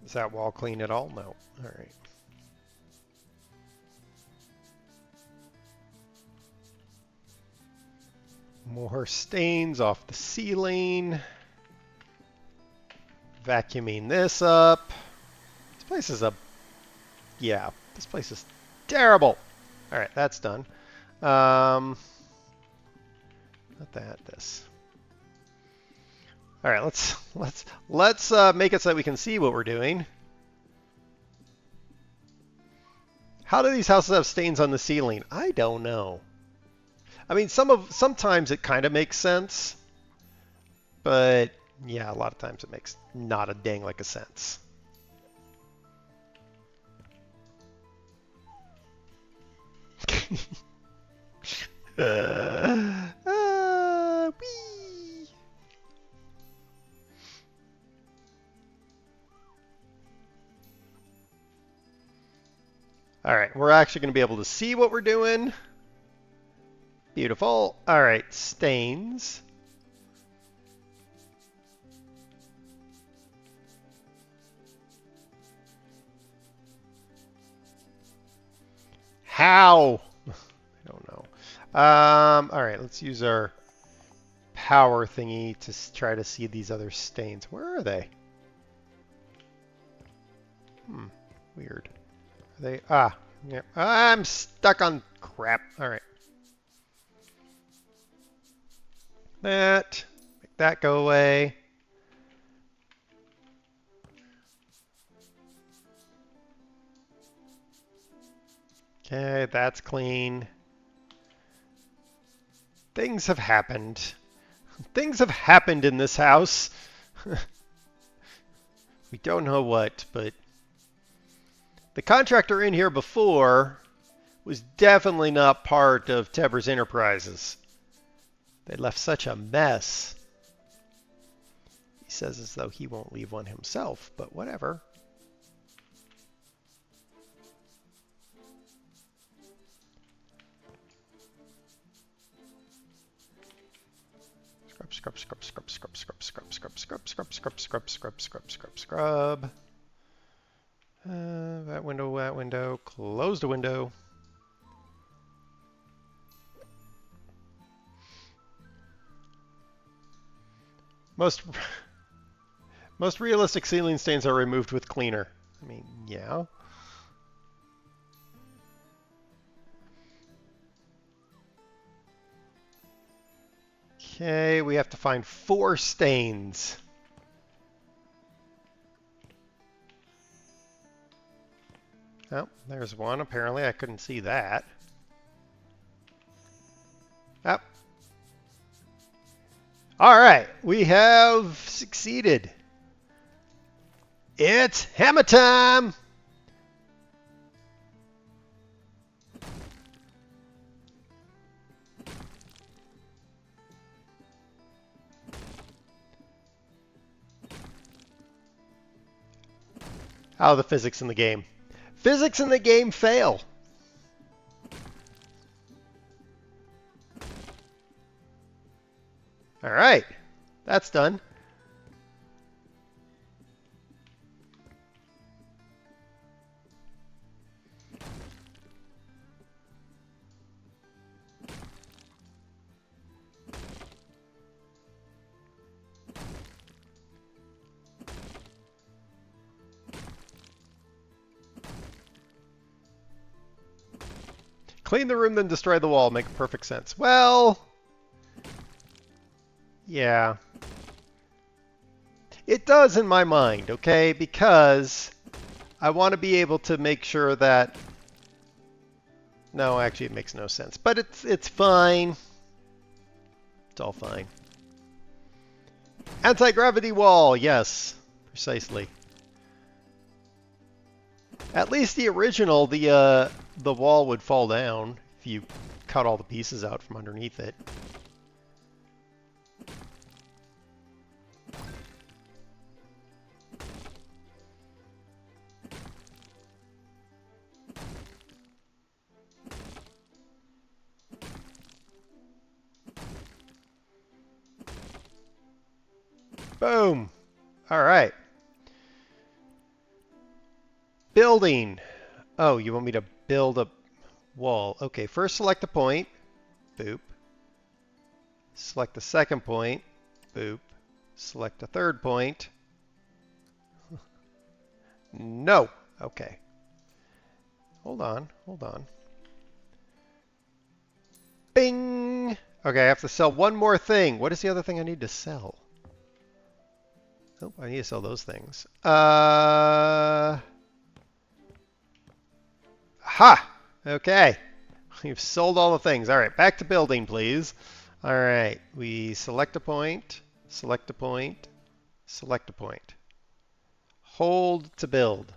Is that wall clean at all? No. All right. More stains off the ceiling. Vacuuming this up. This place is yeah, this place is terrible. All right, that's done. Not that, this. All right, let's make it so that we can see what we're doing. How do these houses have stains on the ceiling? I don't know. I mean, sometimes it kind of makes sense, but yeah, a lot of times it makes not a dang lick of sense. Whee! All right, we're actually going to be able to see what we're doing. Beautiful. All right, stains. How? I don't know. All right, let's use our power thingy to try to see these other stains. Where are they? Weird. Are they? Ah, yeah. I'm stuck on crap. All right. Make that go away. Okay, that's clean. Things have happened. Things have happened in this house. We don't know what, but the contractor in here before was definitely not part of Tebr's Enterprises. They left such a mess. He says as though he won't leave one himself, but whatever. Scrub, scrub, scrub, scrub, scrub, scrub, scrub, scrub, scrub, scrub, scrub, scrub, scrub, scrub, scrub. That window, close the window. Most realistic ceiling stains are removed with cleaner. I mean, yeah. Okay, we have to find 4 stains. Oh, there's one. Apparently, I couldn't see that. Oh. All right, we have succeeded. It's hammer time! How are the physics in the game? Physics in the game fail. All right, that's done. Clean the room, then destroy the wall. Make perfect sense. Well, yeah. It does in my mind, okay? Because I want to be able to make sure that... No, actually it makes no sense. But it's fine. It's all fine. Anti-gravity wall, yes. Precisely. At least the original, the wall would fall down if you cut all the pieces out from underneath it. Boom! All right. Building. Oh, you want me to build a wall. Okay, first select a point. Boop. Select the second point. Boop. Select the third point. No. Okay. Hold on. Hold on. Bing! Okay, I have to sell one more thing. What is the other thing I need to sell? Oh, I need to sell those things. Ha! Okay. We've sold all the things. All right, back to building, please. All right, we select a point. Select a point. Select a point. Hold to build.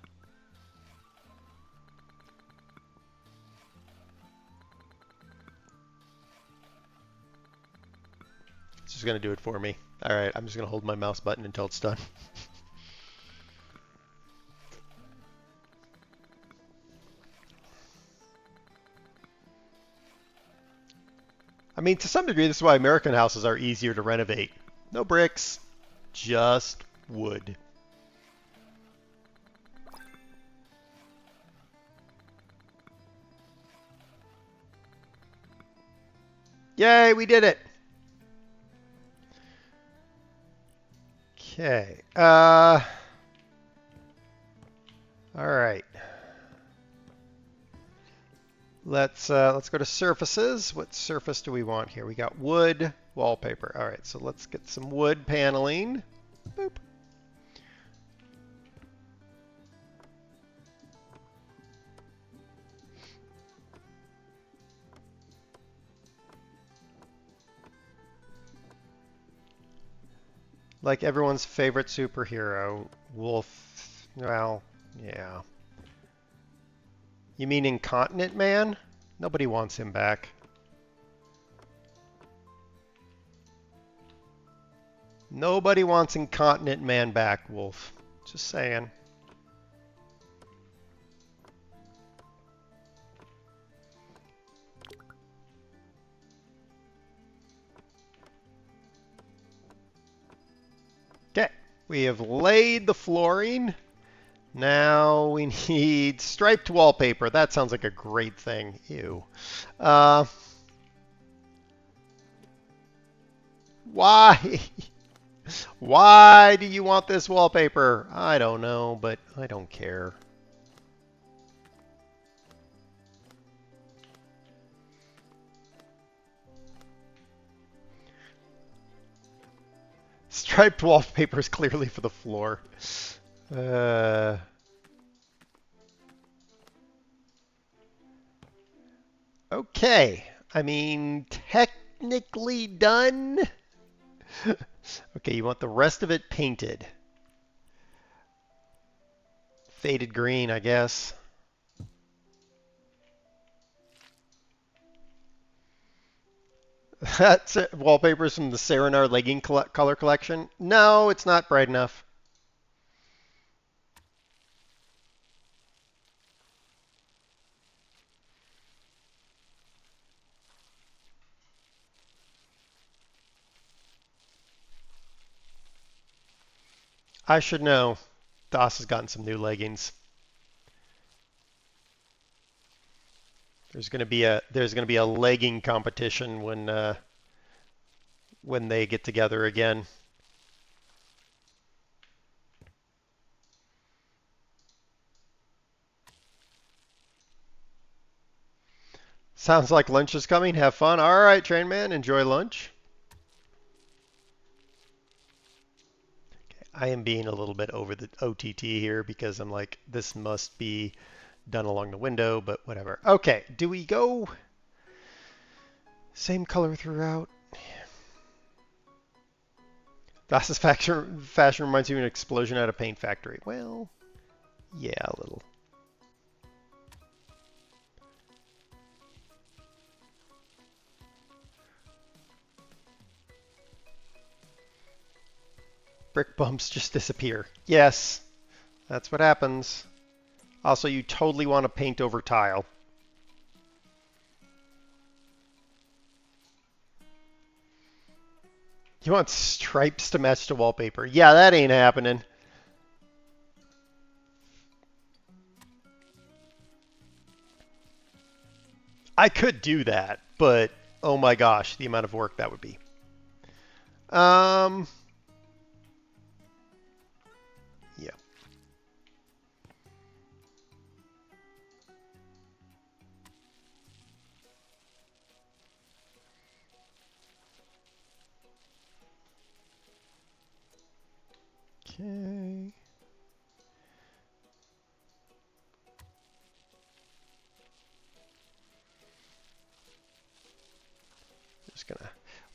It's just going to do it for me. All right, I'm just going to hold my mouse button until it's done. I mean, to some degree, this is why American houses are easier to renovate. No bricks, just wood. Yay, we did it! Okay. All right. Let's go to surfaces. What surface do we want here? We got wood, wallpaper. All right, so let's get some wood paneling. Boop. Like everyone's favorite superhero, Wolf. Well, yeah. You mean Incontinent Man? Nobody wants him back. Nobody wants Incontinent Man back, Wolf. Just saying. Okay, we have laid the flooring. Now we need striped wallpaper. That sounds like a great thing. Ew. Why? Why do you want this wallpaper? I don't know, but I don't care. Striped wallpaper is clearly for the floor. Okay. I mean, technically done. Okay, you want the rest of it painted. Faded green, I guess. That's wallpapers from the Serenar legging color collection. No, it's not bright enough. I should know. DOS has gotten some new leggings. There's going to be a legging competition when they get together again. Sounds like lunch is coming. Have fun. All right, train man, enjoy lunch. Okay, I am being a little bit over the OTT here because I'm like, this must be done along the window, but whatever. Okay, do we go same color throughout? Fastest fashion reminds you of an explosion at a paint factory. Well, yeah, a little. Brick bumps just disappear. Yes, that's what happens. Also, you totally want to paint over tile. You want stripes to match the wallpaper. Yeah, that ain't happening. I could do that, but oh my gosh, the amount of work that would be. Yeah. Okay.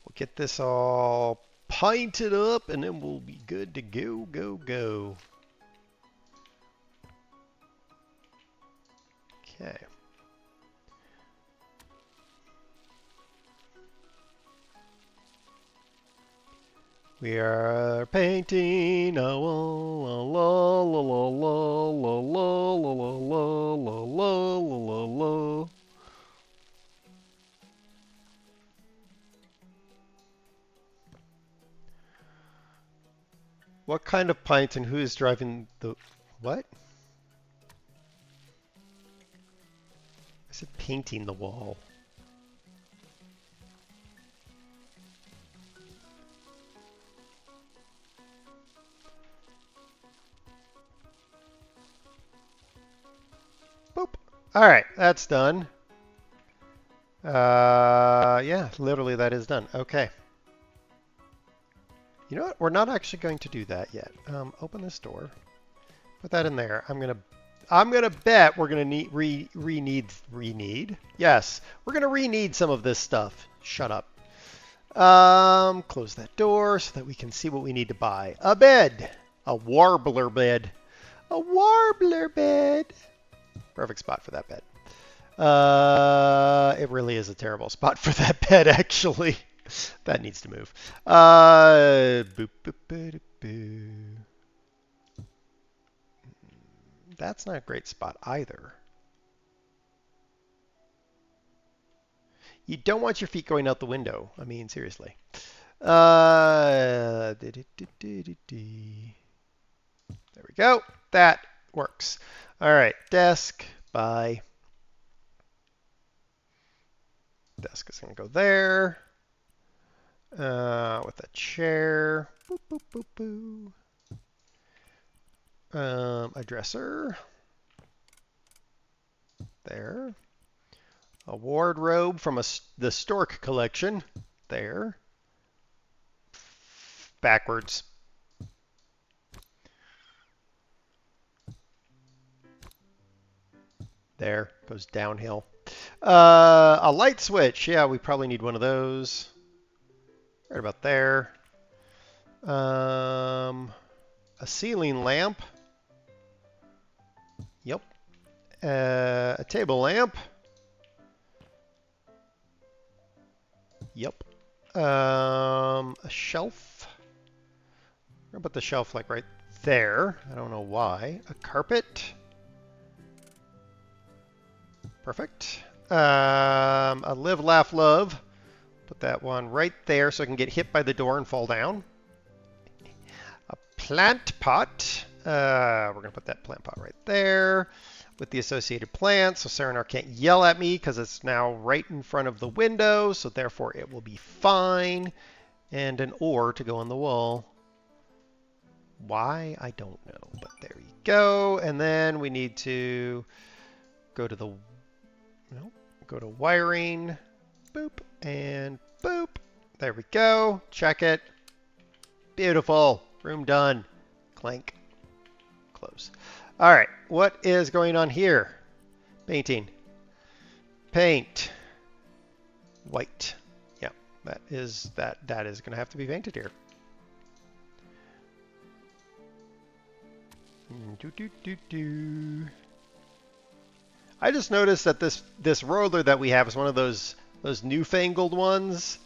We'll get this all paint it up, and then we'll be good to go. Okay. We are painting a wall, la la la la la la la la la la la la. What kind of pints and who is driving the what? I said painting the wall. Boop. All right, that's done. Yeah, literally that is done. Okay. You know what? We're not actually going to do that yet. Open this door. Put that in there. I'm gonna bet we're gonna need. Yes, we're gonna re-need some of this stuff. Shut up. Close that door so that we can see what we need to buy. A bed. A warbler bed. A warbler bed. Perfect spot for that bed. It really is a terrible spot for that bed, actually. That needs to move. Boop, boop, boop, boop. That's not a great spot either. You don't want your feet going out the window. I mean, seriously. There we go. That works. All right, desk. Bye. Desk is going to go there. With a chair. Boop, boop, boop, boo. A dresser. There. A wardrobe from the Stork collection. There. Backwards. There. Goes downhill. A light switch. Yeah, we probably need one of those. Right about there. A ceiling lamp. Yep. A table lamp. Yep. A shelf. How about the shelf like right there? I don't know why. A carpet. Perfect. A live, laugh, love. Put that one right there so I can get hit by the door and fall down. A plant pot. We're going to put that plant pot right there with the associated plants so Serenar can't yell at me because it's now right in front of the window, so therefore it will be fine. And an ore to go on the wall. Why? I don't know, but there you go. And then we need to go to the... Nope. Go to wiring. Boop. And boop. There we go. Check it. Beautiful. Room done. Clank. Close. All right. What is going on here? Painting. Paint. White. Yeah. That is going to have to be painted here. I just noticed that this roller that we have is one of those newfangled ones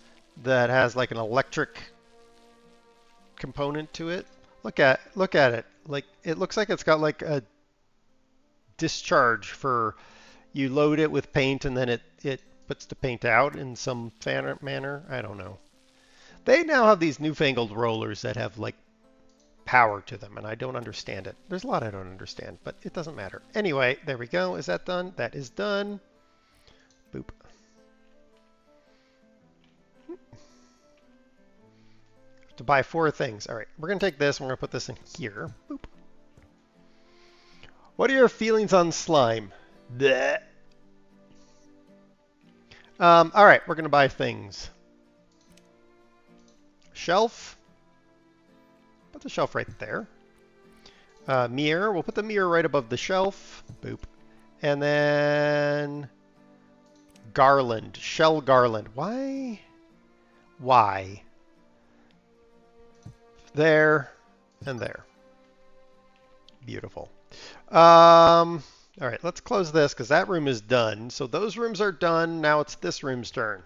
that has like an electric component to it. Look at it. Like it looks like it's got like a discharge for you load it with paint and then it puts the paint out in some manner. I don't know. They now have these newfangled rollers that have like power to them, and I don't understand it. There's a lot I don't understand, but it doesn't matter. Anyway, there we go. Is that done? That is done. Boop. To buy 4 things. All right, we're going to take this and we're going to put this in here. Boop. What are your feelings on slime? Blech. All right, we're going to buy things. Shelf. Put the shelf right there. Mirror. We'll put the mirror right above the shelf. Boop. And then garland. Shell garland. Why? Why? there, and there. Beautiful. All right, let's close this because that room is done. So those rooms are done. Now it's this room's turn.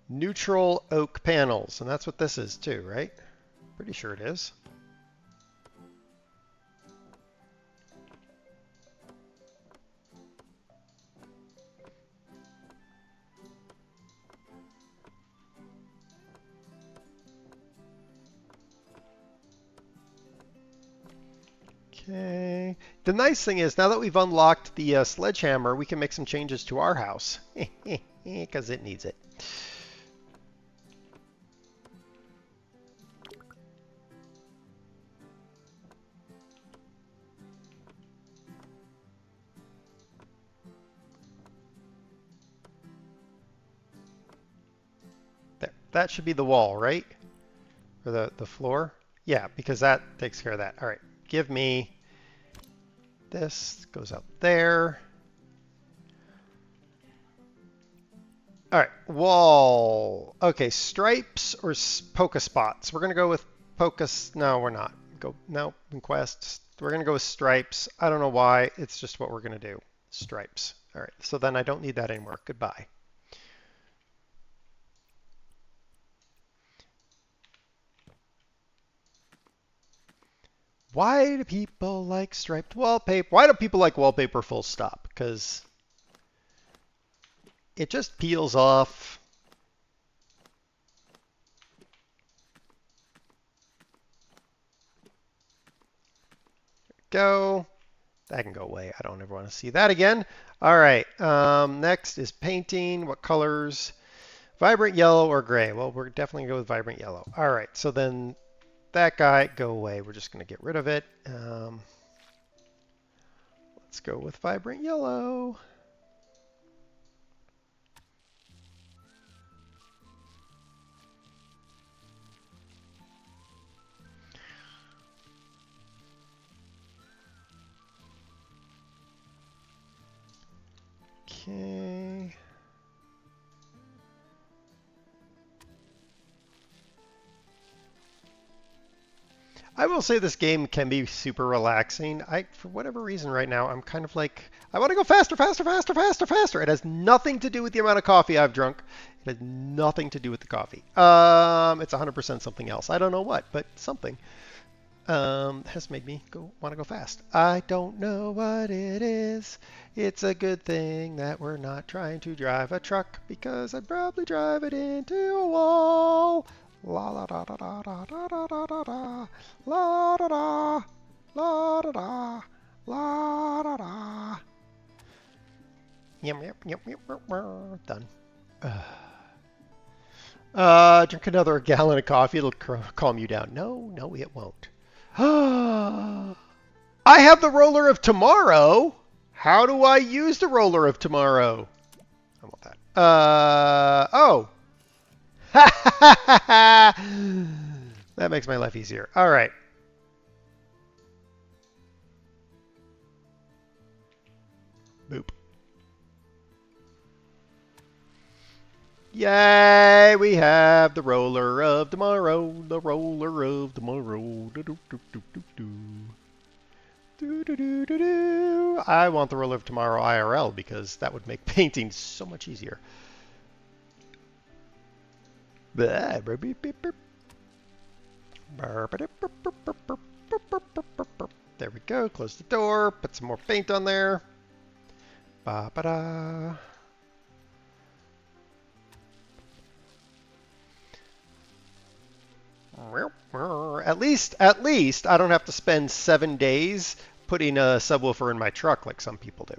Neutral oak panels, and that's what this is too, right? Pretty sure it is. Okay. The nice thing is, now that we've unlocked the sledgehammer, we can make some changes to our house. Because it needs it. There. That should be the wall, right? Or the floor? Yeah, because that takes care of that. All right. Give me this. Goes out there. All right, wall. Okay, stripes or polka spots. We're gonna go with polka. No, we're not. No, in quests. We're gonna go with stripes. I don't know why. It's just what we're gonna do. Stripes. All right. So then I don't need that anymore. Goodbye. Why do people like striped wallpaper? Why do people like wallpaper full stop? Because it just peels off. Go. That can go away. I don't ever want to see that again. All right. Next is painting. What colors? Vibrant yellow or gray? Well, we're definitely going to go with vibrant yellow. All right. So then that guy, go away. We're just going to get rid of it. Let's go with vibrant yellow. Okay. I will say this game can be super relaxing. For whatever reason right now, I'm kind of like, I want to go faster, faster, faster, faster, faster. It has nothing to do with the amount of coffee I've drunk. It has nothing to do with the coffee. It's 100% something else. I don't know what, but something has made me want to go fast. I don't know what it is. It's a good thing that we're not trying to drive a truck because I'd probably drive it into a wall. La la da da da da da da da da da la da da la da da la da da. Yep. Done. Drink another gallon of coffee. It'll calm you down. No, it won't. I have the roller of tomorrow. How do I use the roller of tomorrow? I want that. Oh. That makes my life easier. All right. Boop. Yay, we have the roller of tomorrow. The roller of tomorrow. I want the roller of tomorrow IRL because that would make painting so much easier. There we go. Close the door. Put some more paint on there. Ba-ba-da. At least I don't have to spend 7 days putting a subwoofer in my truck like some people do.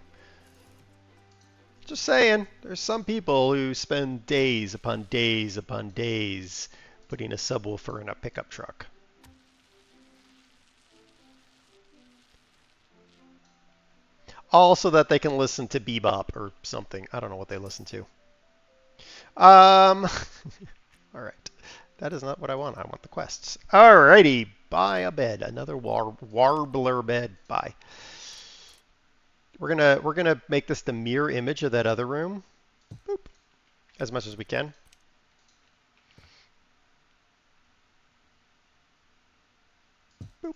Just saying, there's some people who spend days upon days upon days putting a subwoofer in a pickup truck. Also that they can listen to Bebop or something. I don't know what they listen to. All right. That is not what I want. I want the quests. Alrighty. Buy a bed. Another warbler bed. Bye. We're gonna make this the mirror image of that other room. Boop. As much as we can. Boop.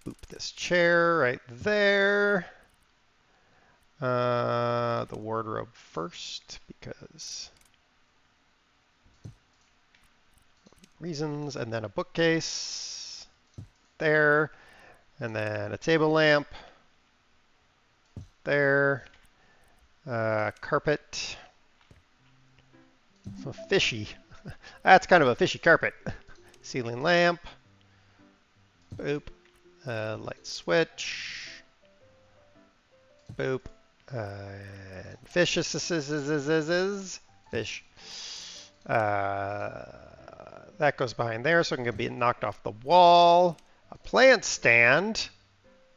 Boop this chair right there. The wardrobe first because reasons, and then a bookcase there, and then a table lamp there. Carpet. So fishy. That's kind of a fishy carpet. Ceiling lamp. Boop. Light switch. Boop. Fish. Fish. That goes behind there, so it can be knocked off the wall. A plant stand.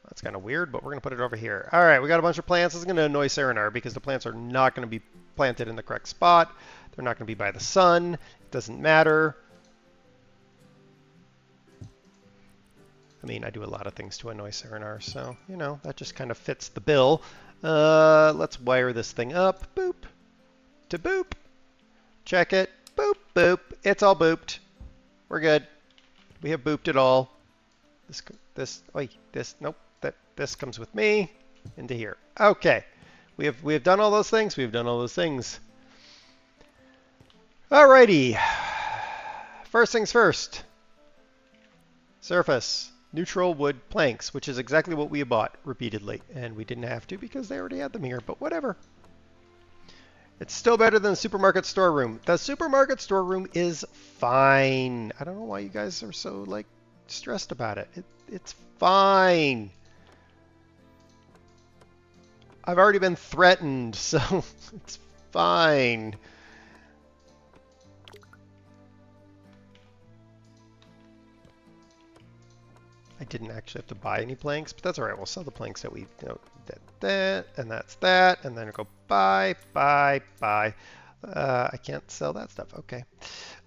That's kind of weird, but we're going to put it over here. All right, we got a bunch of plants. This is going to annoy Serenar because the plants are not going to be planted in the correct spot. They're not going to be by the sun. It doesn't matter. I mean, I do a lot of things to annoy Serenar, so, you know, that just kind of fits the bill. Let's wire this thing up. Boop. To boop. Check it. Boop, boop. It's all booped. We're good. We have booped it all. Nope. This comes with me into here. Okay. We have done all those things. We've done all those things. Alrighty. First things first. Surface. Neutral wood planks, which is exactly what we bought repeatedly. And we didn't have to because they already had them here, but whatever. It's still better than the supermarket storeroom. The supermarket storeroom is fine. I don't know why you guys are so, like, stressed about it. It's fine. I've already been threatened, so it's fine. I didn't actually have to buy any planks, but that's all right. We'll sell the planks that we, that, and that's that, and then it'll go buy. I can't sell that stuff. Okay.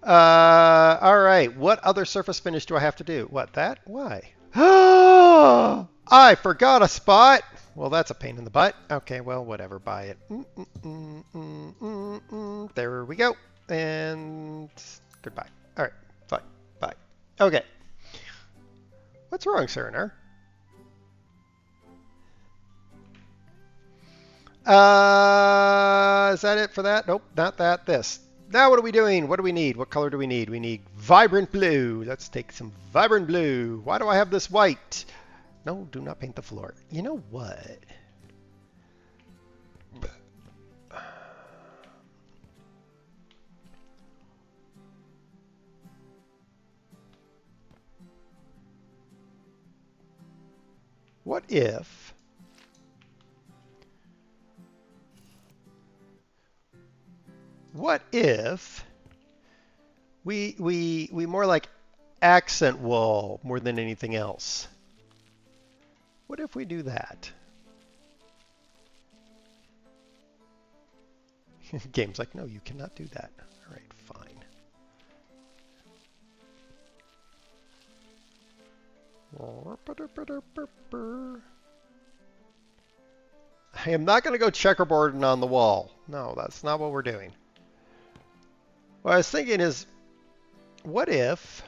All right. What other surface finish do I have to do? What, that? Why? I forgot a spot. Well, that's a pain in the butt. Okay, well, whatever. Buy it. There we go. And goodbye. All right. Fine. Bye. Okay. What's wrong, Serenar? Is that it for that? Nope, not that. This. Now what are we doing? What do we need? What color do we need? We need vibrant blue. Let's take some vibrant blue. Why do I have this white? No, do not paint the floor. You know what? What if we more like accent wall more than anything else? What if we do that? Game's like, no, you cannot do that. All right, fine. I am not going to go checkerboarding on the wall. No, that's not what we're doing. What I was thinking is, what if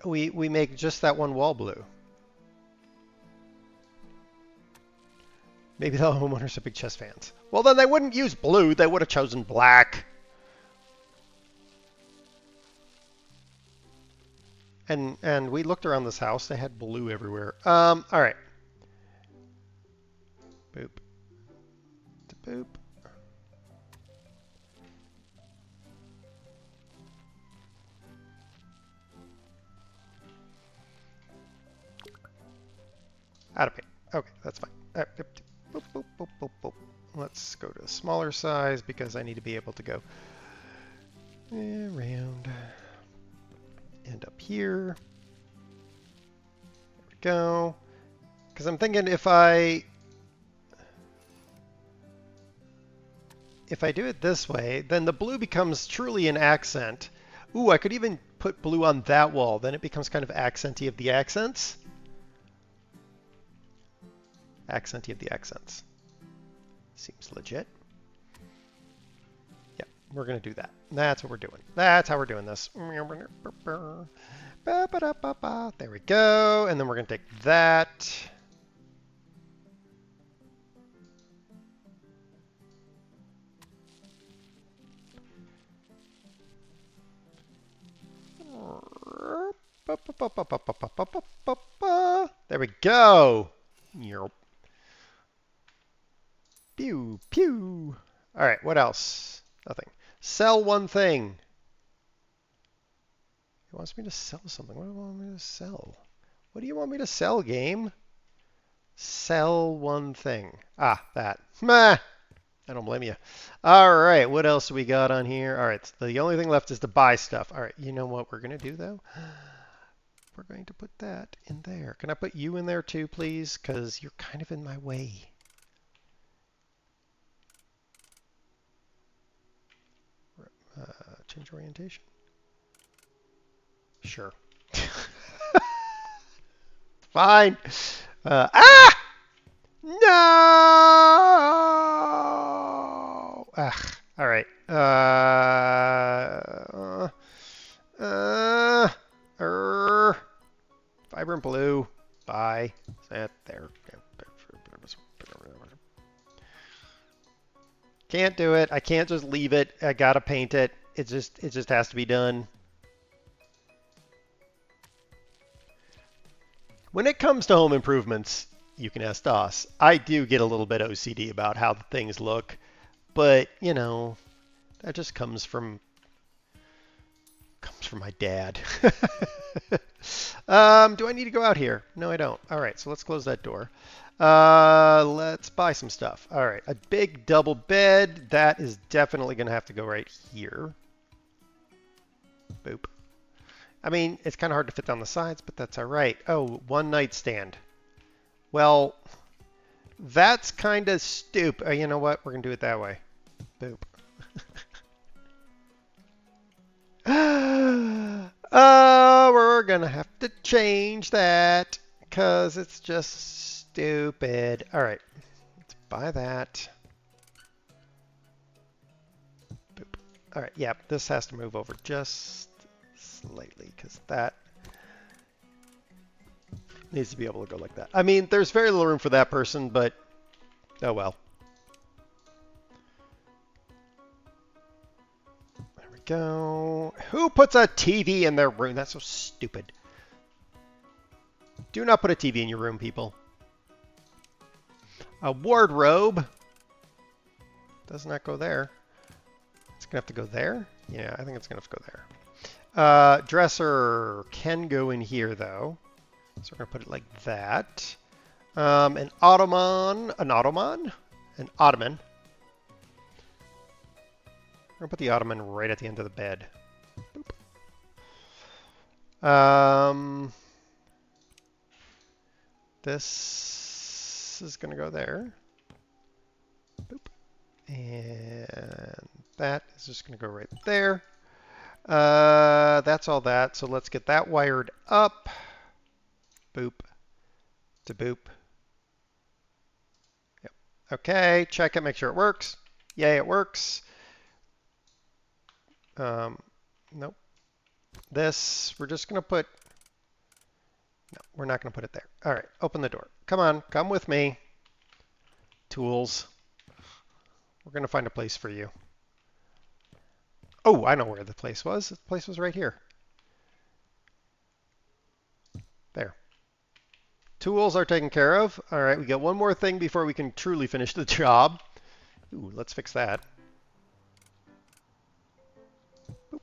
we make just that one wall blue? Maybe the homeowners are big chess fans. Well, then they wouldn't use blue. They would have chosen black. And we looked around this house. They had blue everywhere. All right. Boop. Boop. Out of paint. Okay, that's fine. Boop, boop, boop, boop, boop. Let's go to a smaller size because I need to be able to go around and up here. There we go. Because I'm thinking if I do it this way, then the blue becomes truly an accent. Ooh, I could even put blue on that wall, then it becomes kind of accenty of the accents. Accenty of the accents. Seems legit. Yeah, we're going to do that. That's what we're doing. That's how we're doing this. There we go. And then we're going to take that. There we go. Pew, pew. All right, what else? Nothing. Sell one thing. He wants me to sell something. What do you want me to sell? What do you want me to sell, game? Sell one thing. Ah, that. Meh. I don't blame you. All right, what else we got on here? All right, so the only thing left is to buy stuff. All right, you know what we're going to do, though? We're going to put that in there. Can I put you in there, too, please? Because you're kind of in my way. Change orientation? Sure. Fine. Ah! No! Ugh. All right. Vibrant blue. Bye. That there. Can't do it. I can't just leave it. I gotta paint it. It just has to be done. When it comes to home improvements, you can ask Doss. I do get a little bit OCD about how the things look, but you know, that just comes from my dad. Do I need to go out here? No, I don't. All right, so let's close that door. Let's buy some stuff. All right, a big double bed. That is definitely going to have to go right here. Boop. I mean, it's kind of hard to fit down the sides, but that's all right. Oh, one nightstand. Well, that's kind of stupid. You know what? We're going to do it that way. Boop. We're going to have to change that because it's just stupid. All right. Let's buy that. Boop. All right. Yeah, this has to move over just slightly because that needs to be able to go like that. I mean, there's very little room for that person, but oh well. There we go. Who puts a TV in their room? That's so stupid. Do not put a TV in your room, people. A wardrobe does not go there. It's going to have to go there? Yeah, I think it's going to have to go there. Dresser can go in here, though. So we're going to put it like that. An ottoman. We're going to put the ottoman right at the end of the bed. Boop. This is going to go there. Boop. And that is just going to go right there. That's all that. So let's get that wired up. Boop. To boop. Yep. Okay. Check it. Make sure it works. Yay, it works. Nope. This, we're just going to put... No, we're not going to put it there. All right. Open the door. Come on. Come with me. Tools. We're going to find a place for you. Oh, I know where the place was. The place was right here. There. Tools are taken care of. All right, we got one more thing before we can truly finish the job. Ooh, let's fix that. Boop.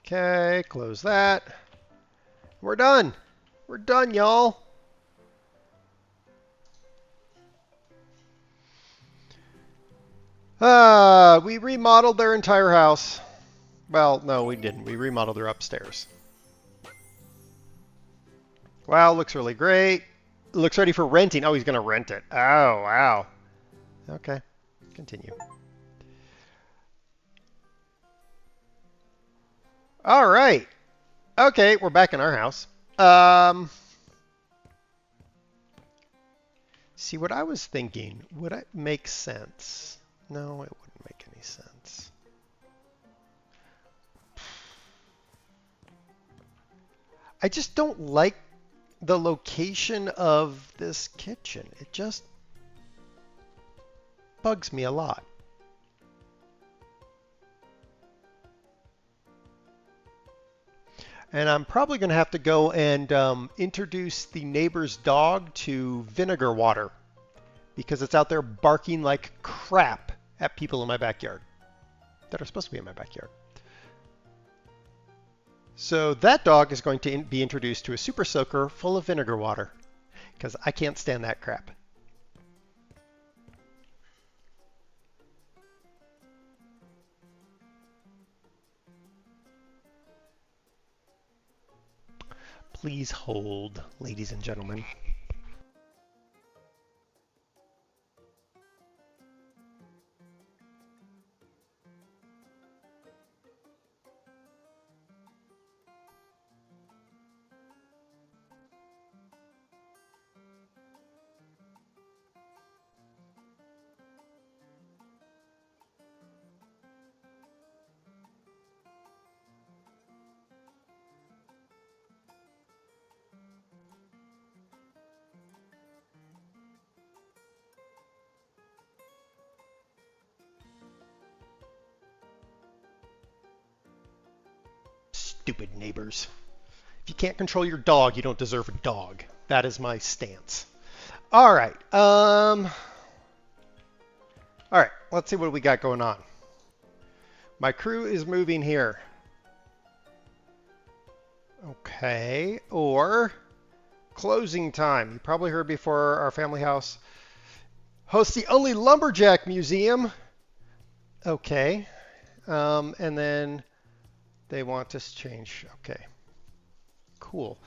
Okay, close that. We're done. We're done, y'all. We remodeled their entire house. Well, no, we didn't. We remodeled their upstairs. Wow, looks really great. Looks ready for renting. Oh, he's going to rent it. Oh, wow. Okay, continue. All right. Okay, we're back in our house. See, what I was thinking, would it make sense? No, it wouldn't make any sense. I just don't like the location of this kitchen. It just bugs me a lot. And I'm probably going to have to go and introduce the neighbor's dog to vinegar water because it's out there barking like crap at people in my backyard that are supposed to be in my backyard. So that dog is going to be introduced to a super soaker full of vinegar water because I can't stand that crap. Please hold, ladies and gentlemen. Stupid neighbors. If you can't control your dog, you don't deserve a dog. That is my stance. All right. All right. Let's see what we got going on. My crew is moving here. Okay. Or closing time. You probably heard before our family house hosts the only lumberjack museum. Okay. And then they want us to change. Okay. Cool.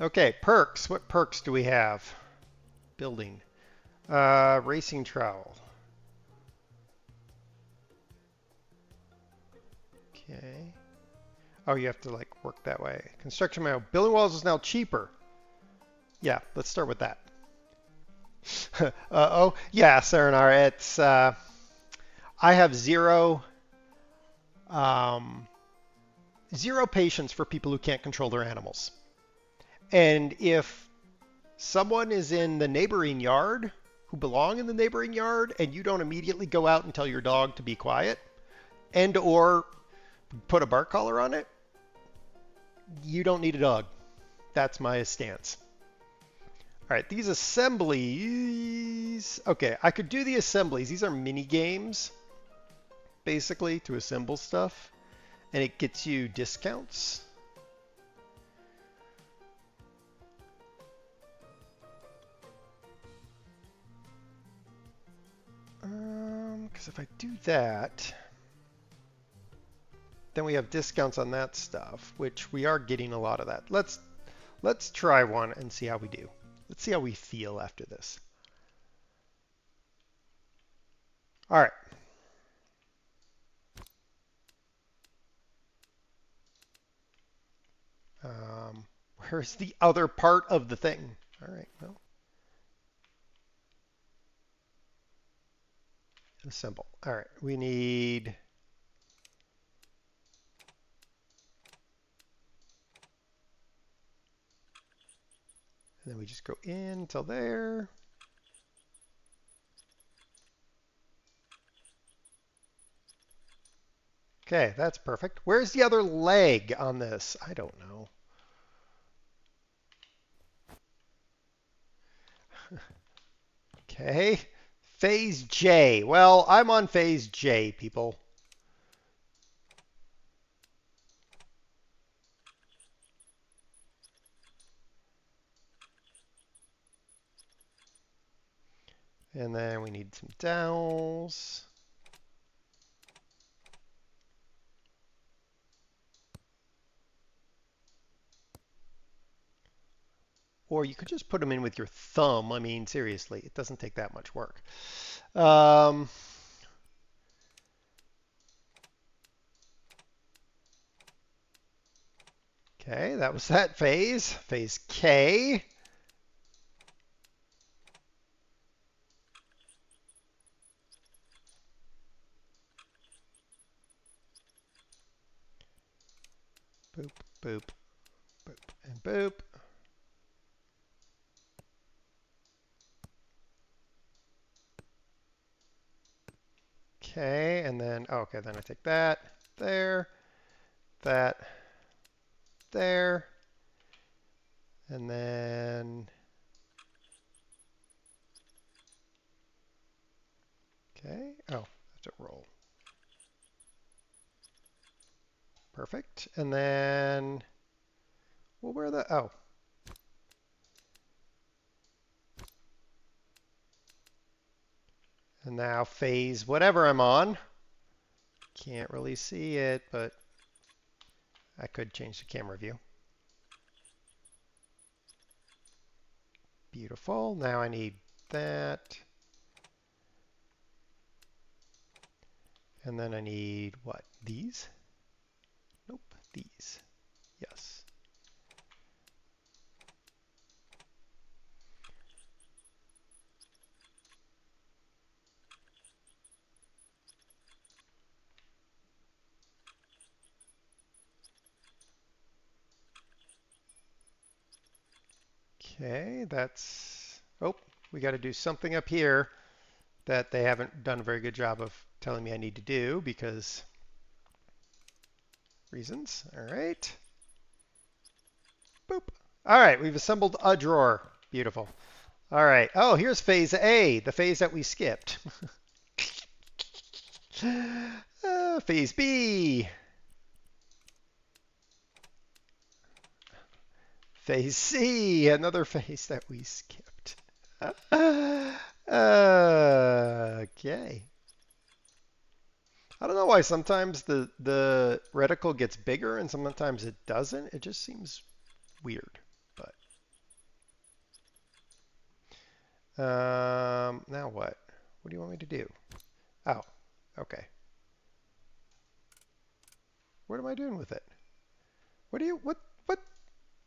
Okay, perks. What perks do we have? Building. Racing trowel. Okay. Oh, you have to like work that way. Construction manual. Building walls is now cheaper. Yeah, let's start with that. Oh, yeah, Saranar. It's I have zero patience for people who can't control their animals. And if someone is in the neighboring yard who belong in the neighboring yard and you don't immediately go out and tell your dog to be quiet and or put a bark collar on it, you don't need a dog. That's my stance. All right, these assemblies. Okay, I could do the assemblies. These are mini games, basically, to assemble stuff. And it gets you discounts. Because if I do that, then we have discounts on that stuff, which we are getting a lot of that. Let's try one and see how we do. Let's see how we feel after this. All right. Where's the other part of the thing? All right, well. Assemble. All right, we need... And then we just go in till there. Okay, that's perfect. Where's the other leg on this? I don't know. Okay. Phase J. Well, I'm on phase J, people. And then we need some dowels. Or you could just put them in with your thumb. I mean, seriously, it doesn't take that much work. Okay, that was that phase. Phase K. Boop, boop, boop, and boop. Okay, and then, oh, okay, then I take that, there, that, there, and then, okay, oh, I have to roll. Perfect, and then, well, where are the, oh. And now phase whatever I'm on. Can't really see it, but I could change the camera view. Beautiful. Now I need that. And then I need what? These? Nope, these. Yes. Okay, that's, oh, we got to do something up here that they haven't done a very good job of telling me I need to do because reasons. All right. Boop. All right, we've assembled a drawer. Beautiful. All right. Oh, here's phase A, the phase that we skipped. Phase B. Phase C, another phase that we skipped. Okay. I don't know why sometimes the reticle gets bigger and sometimes it doesn't. It just seems weird. But now what? What do you want me to do? Oh, okay. What am I doing with it? What?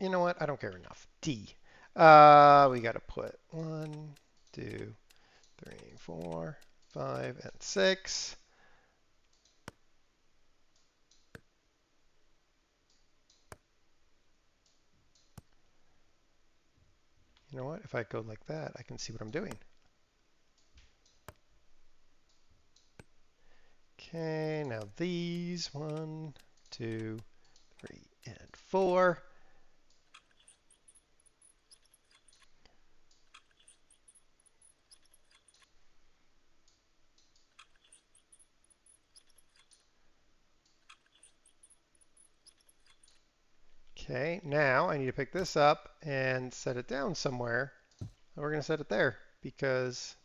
You know what? I don't care enough. D. We got to put 1, 2, 3, 4, 5, and 6. You know what? If I go like that, I can see what I'm doing. Okay, now these 1, 2, 3, and 4. Okay, now I need to pick this up and set it down somewhere. We're going to set it there because,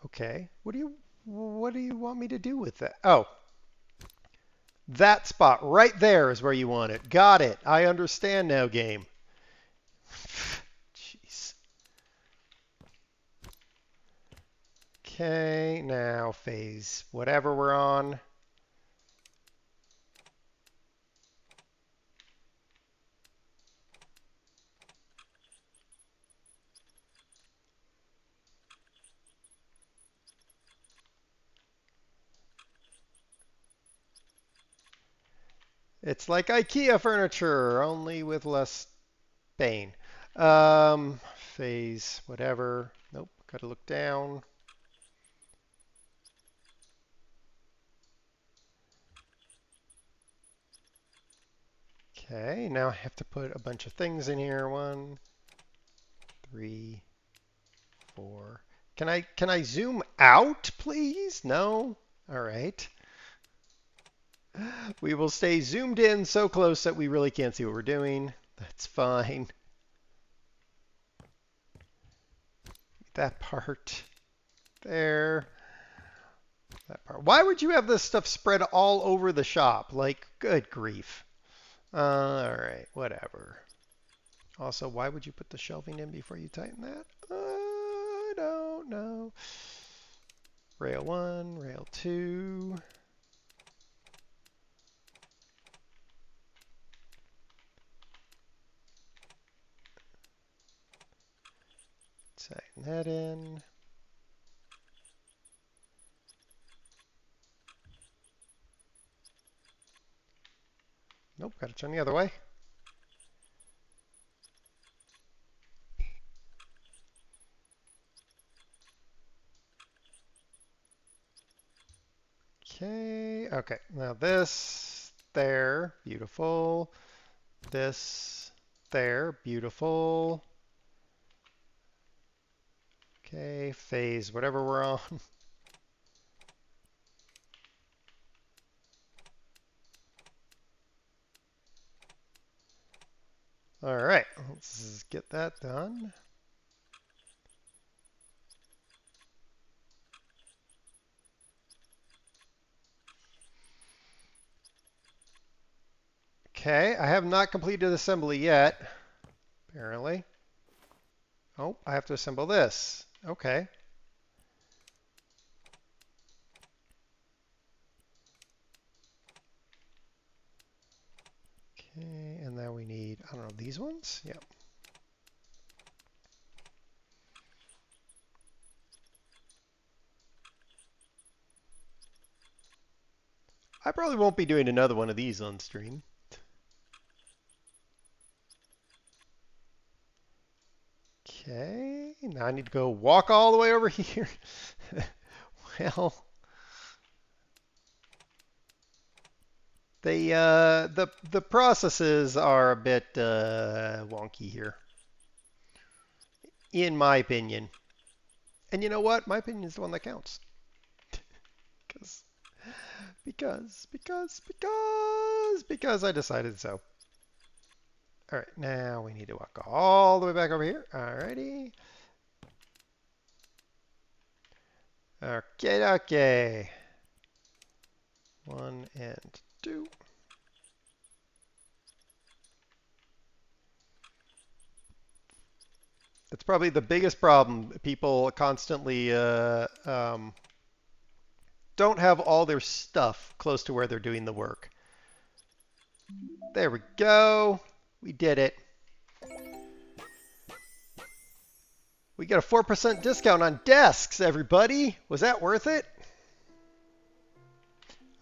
okay, what do you want me to do with that? Oh, that spot right there is where you want it. Got it. I understand now, game. Jeez. Okay, now phase whatever we're on. It's like IKEA furniture, only with less pain. Phase, whatever. Nope, gotta look down. Okay, now I have to put a bunch of things in here. 1, 3, 4. Can I zoom out, please? No? All right. We will stay zoomed in so close that we really can't see what we're doing. That's fine. That part there. That part. Why would you have this stuff spread all over the shop? Like, good grief. Alright, whatever. Also, why would you put the shelving in before you tighten that? I don't know. Rail 1, rail 2. Tighten that in. Nope, gotta turn the other way. Okay, now this, there, beautiful. This, there, beautiful. Okay, phase, whatever we're on. All right, let's get that done. Okay, I have not completed assembly yet, apparently. Oh, I have to assemble this. Okay. Okay, and then we need, I don't know, these ones? Yep. I probably won't be doing another one of these on stream. Okay, now I need to go walk all the way over here. Well, the processes are a bit wonky here, in my opinion. And you know what? My opinion is the one that counts. Because I decided so. All right, now we need to walk all the way back over here. Alrighty. Okay. 1 and 2. It's probably the biggest problem. People constantly don't have all their stuff close to where they're doing the work. There we go. We did it. We got a 4% discount on desks, everybody. Was that worth it?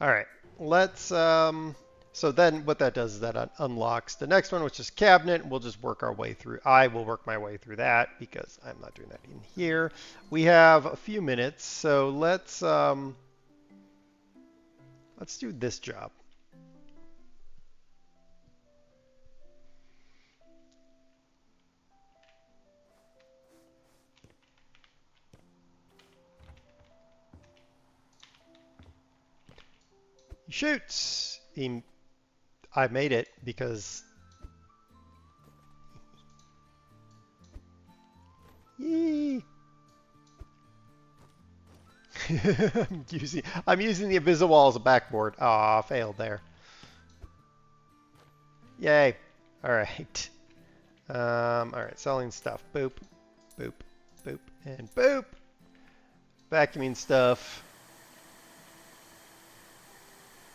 All right, let's, so then what that does is that unlocks the next one, which is cabinet, and we'll just work our way through. I will work my way through that because I'm not doing that in here. We have a few minutes, so let's do this job. He shoots. I made it because. Yee. I'm using the Invisawall as a backboard. Ah, failed there. Yay. All right. All right, selling stuff. Boop, boop, boop, and boop. Vacuuming stuff.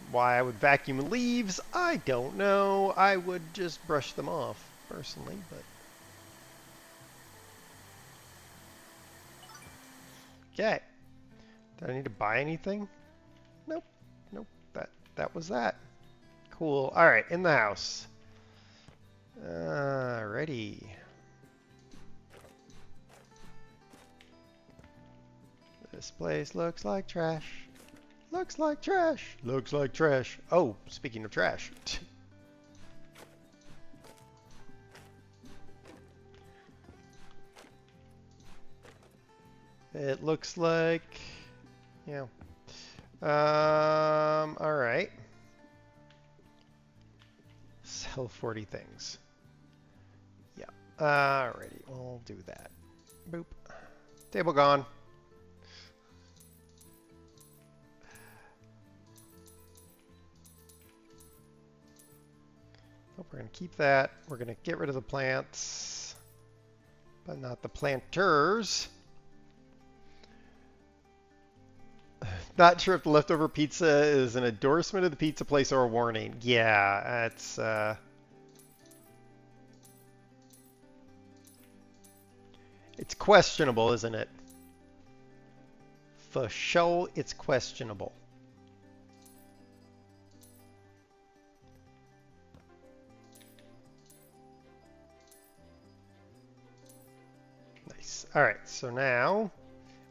Why I would vacuum leaves, I don't know. I would just brush them off, personally, but... Okay. Did I need to buy anything? Nope. Nope. That was that. Cool. Alright, in the house. Ready. This place looks like trash. Looks like trash. Looks like trash. Oh, speaking of trash. It looks like, yeah. All right. Sell 40 things. Yeah. Alrighty, we'll do that. Boop. Table gone. Nope, we're going to keep that. We're going to get rid of the plants, but not the planters. Not sure if the leftover pizza is an endorsement of the pizza place or a warning. Yeah, it's questionable, isn't it? For sure, it's questionable. Nice. All right, so now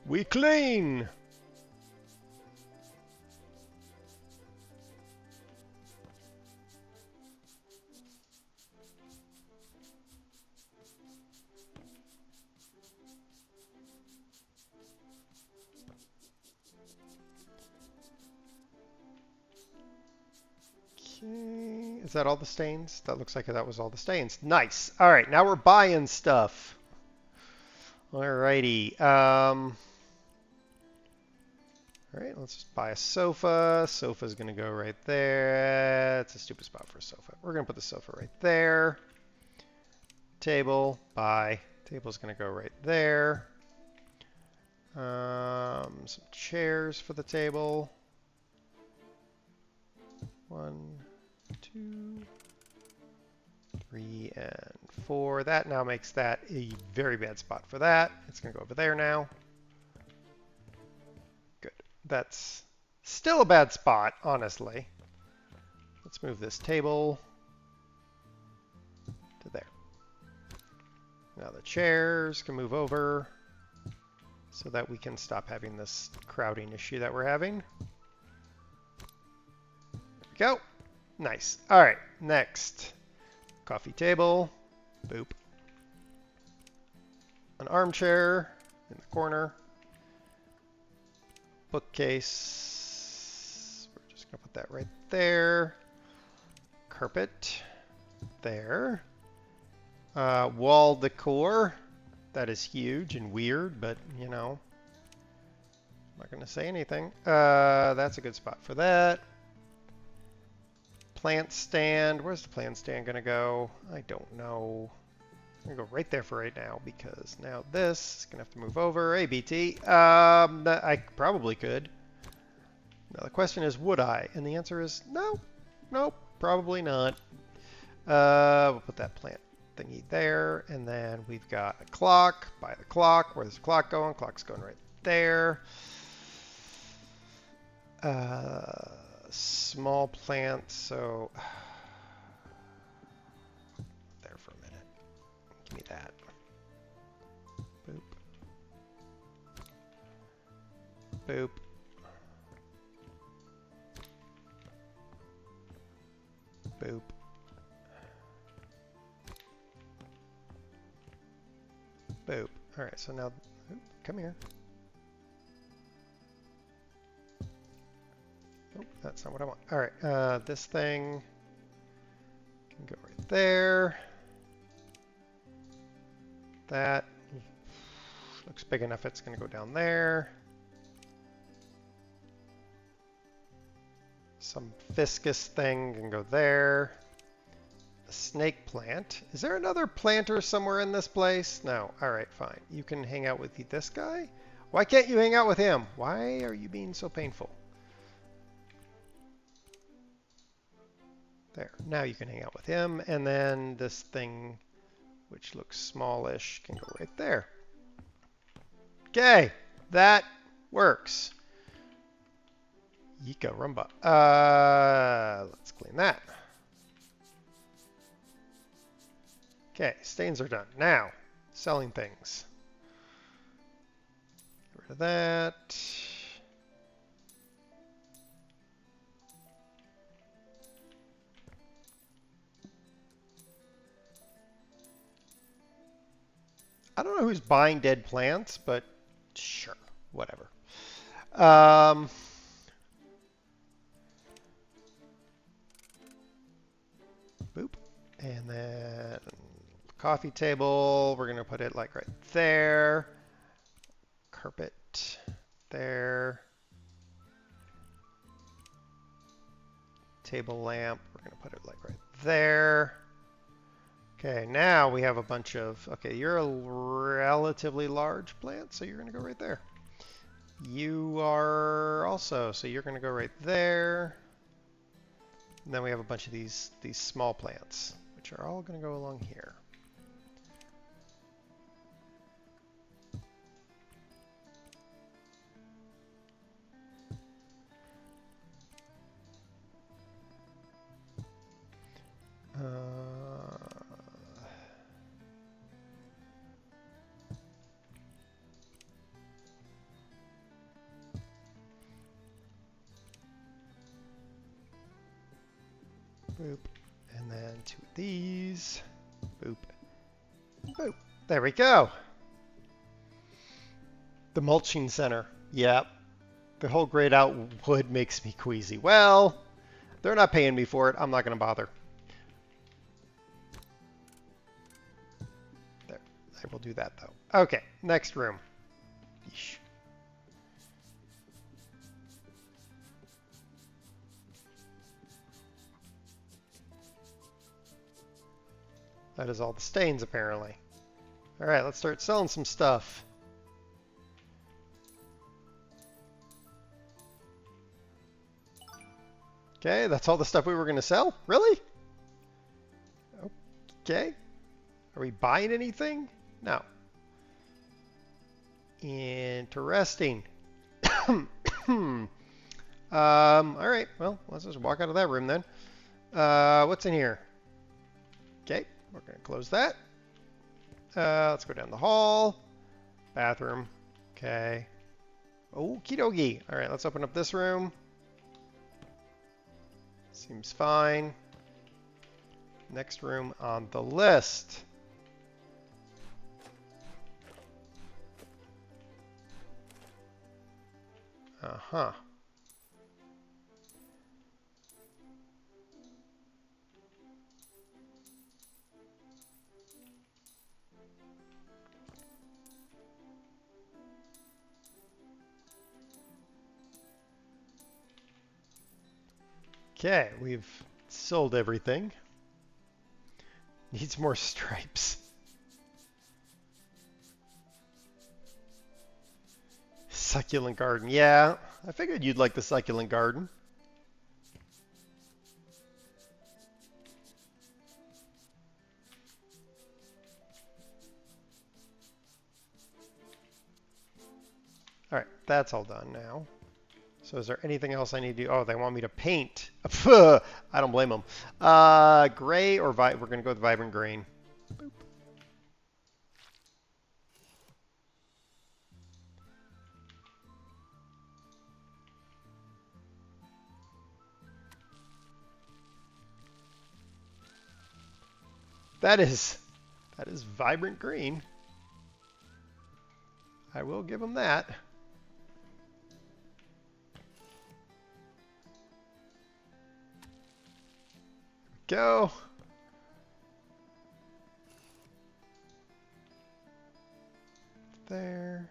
we clean. Okay, is that all the stains? That looks like that was all the stains. Nice. All right, now we're buying stuff. Alrighty. All right, let's just buy a sofa. Sofa's gonna go right there. It's a stupid spot for a sofa. We're gonna put the sofa right there. Table, buy. Table's gonna go right there. Some chairs for the table. 1, 2, 3, and 4. That now makes that a very bad spot for that. It's going to go over there now. Good. That's still a bad spot, honestly. Let's move this table to there. Now the chairs can move over so that we can stop having this crowding issue that we're having. Go. Nice. All right, next. Coffee table. Boop. An armchair in the corner. Bookcase. We're just going to put that right there. Carpet. There. Wall decor. That is huge and weird, but, you know, I'm not going to say anything. That's a good spot for that. Plant stand. Where's the plant stand going to go? I don't know. I'm going to go right there for right now because now this is going to have to move over. Hey, BT. I probably could. Now the question is, would I? And the answer is no. Nope. Probably not. We'll put that plant thingy there. And then we've got a clock. Buy the clock. Where's the clock going? Clock's going right there. Small plant, so there for a minute. Give me that. Boop. Boop. Boop. Boop. All right, so now, come here. Oh, that's not what I want. All right, this thing can go right there. That looks big enough. It's going to go down there. Some viscous thing can go there. A snake plant. Is there another planter somewhere in this place? No. All right, fine. You can hang out with this guy. Why can't you hang out with him? Why are you being so painful? There, now you can hang out with him, and then this thing, which looks smallish, can go right there. Okay, that works. Yika rumba. Let's clean that. Okay, stains are done. Now, selling things. Get rid of that. I don't know who's buying dead plants, but sure, whatever. Boop. And then coffee table, we're going to put it like right there. Carpet there. Table lamp, we're going to put it like right there. Okay, now we have a bunch of, okay, you're a relatively large plant, so you're going to go right there. You are also, so you're going to go right there. And then we have a bunch of these small plants, which are all going to go along here. Boop. And then 2 of these. Boop. Boop. There we go. The mulching center. Yep. The whole grayed out wood makes me queasy. Well, they're not paying me for it. I'm not going to bother. There. I will do that though. Okay. Next room. Yeesh. That is all the stains, apparently. All right, let's start selling some stuff. Okay, that's all the stuff we were going to sell? Really? Okay. Are we buying anything? No. Interesting. All right, well, let's just walk out of that room then. What's in here? Okay. We're going to close that. Let's go down the hall. Bathroom. Okay. Okie dokie. All right, let's open up this room. Seems fine. Next room on the list. Uh-huh. Okay, we've sold everything. Needs more stripes. Succulent garden. Yeah, I figured you'd like the succulent garden. All right, that's all done now. So is there anything else I need to do? Oh, they want me to paint. I don't blame them. Gray or we're going to go with vibrant green. Boop. That is vibrant green. I will give them that. Go. There.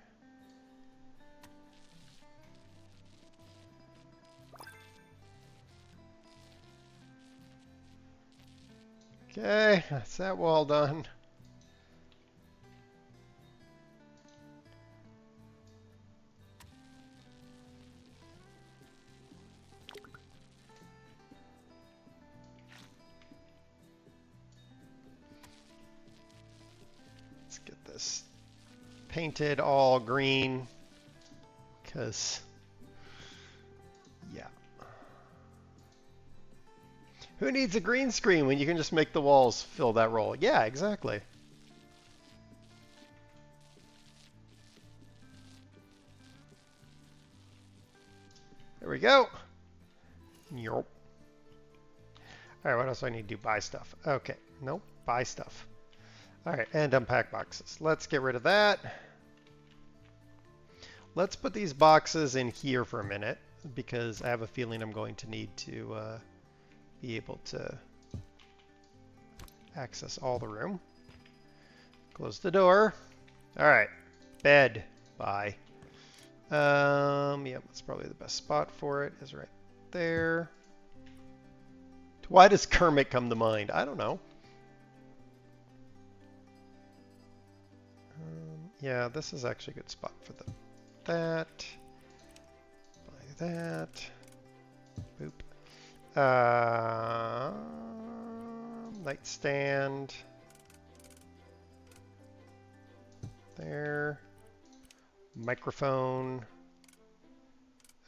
Okay, that's that wall done. Painted all green because yeah, who needs a green screen when you can just make the walls fill that role? Yeah, exactly. There we go. Yup. All right, what else do I need to do? Buy stuff. Okay, nope, buy stuff. All right, and unpack boxes. Let's get rid of that. Let's put these boxes in here for a minute because I have a feeling I'm going to need to be able to access all the room. Close the door. All right, bed. Bye. Yeah, that's probably the best spot for it. Is right there. Why does Kermit come to mind? I don't know. Yeah, this is actually a good spot for that. Like that. Boop. Nightstand. There. Microphone.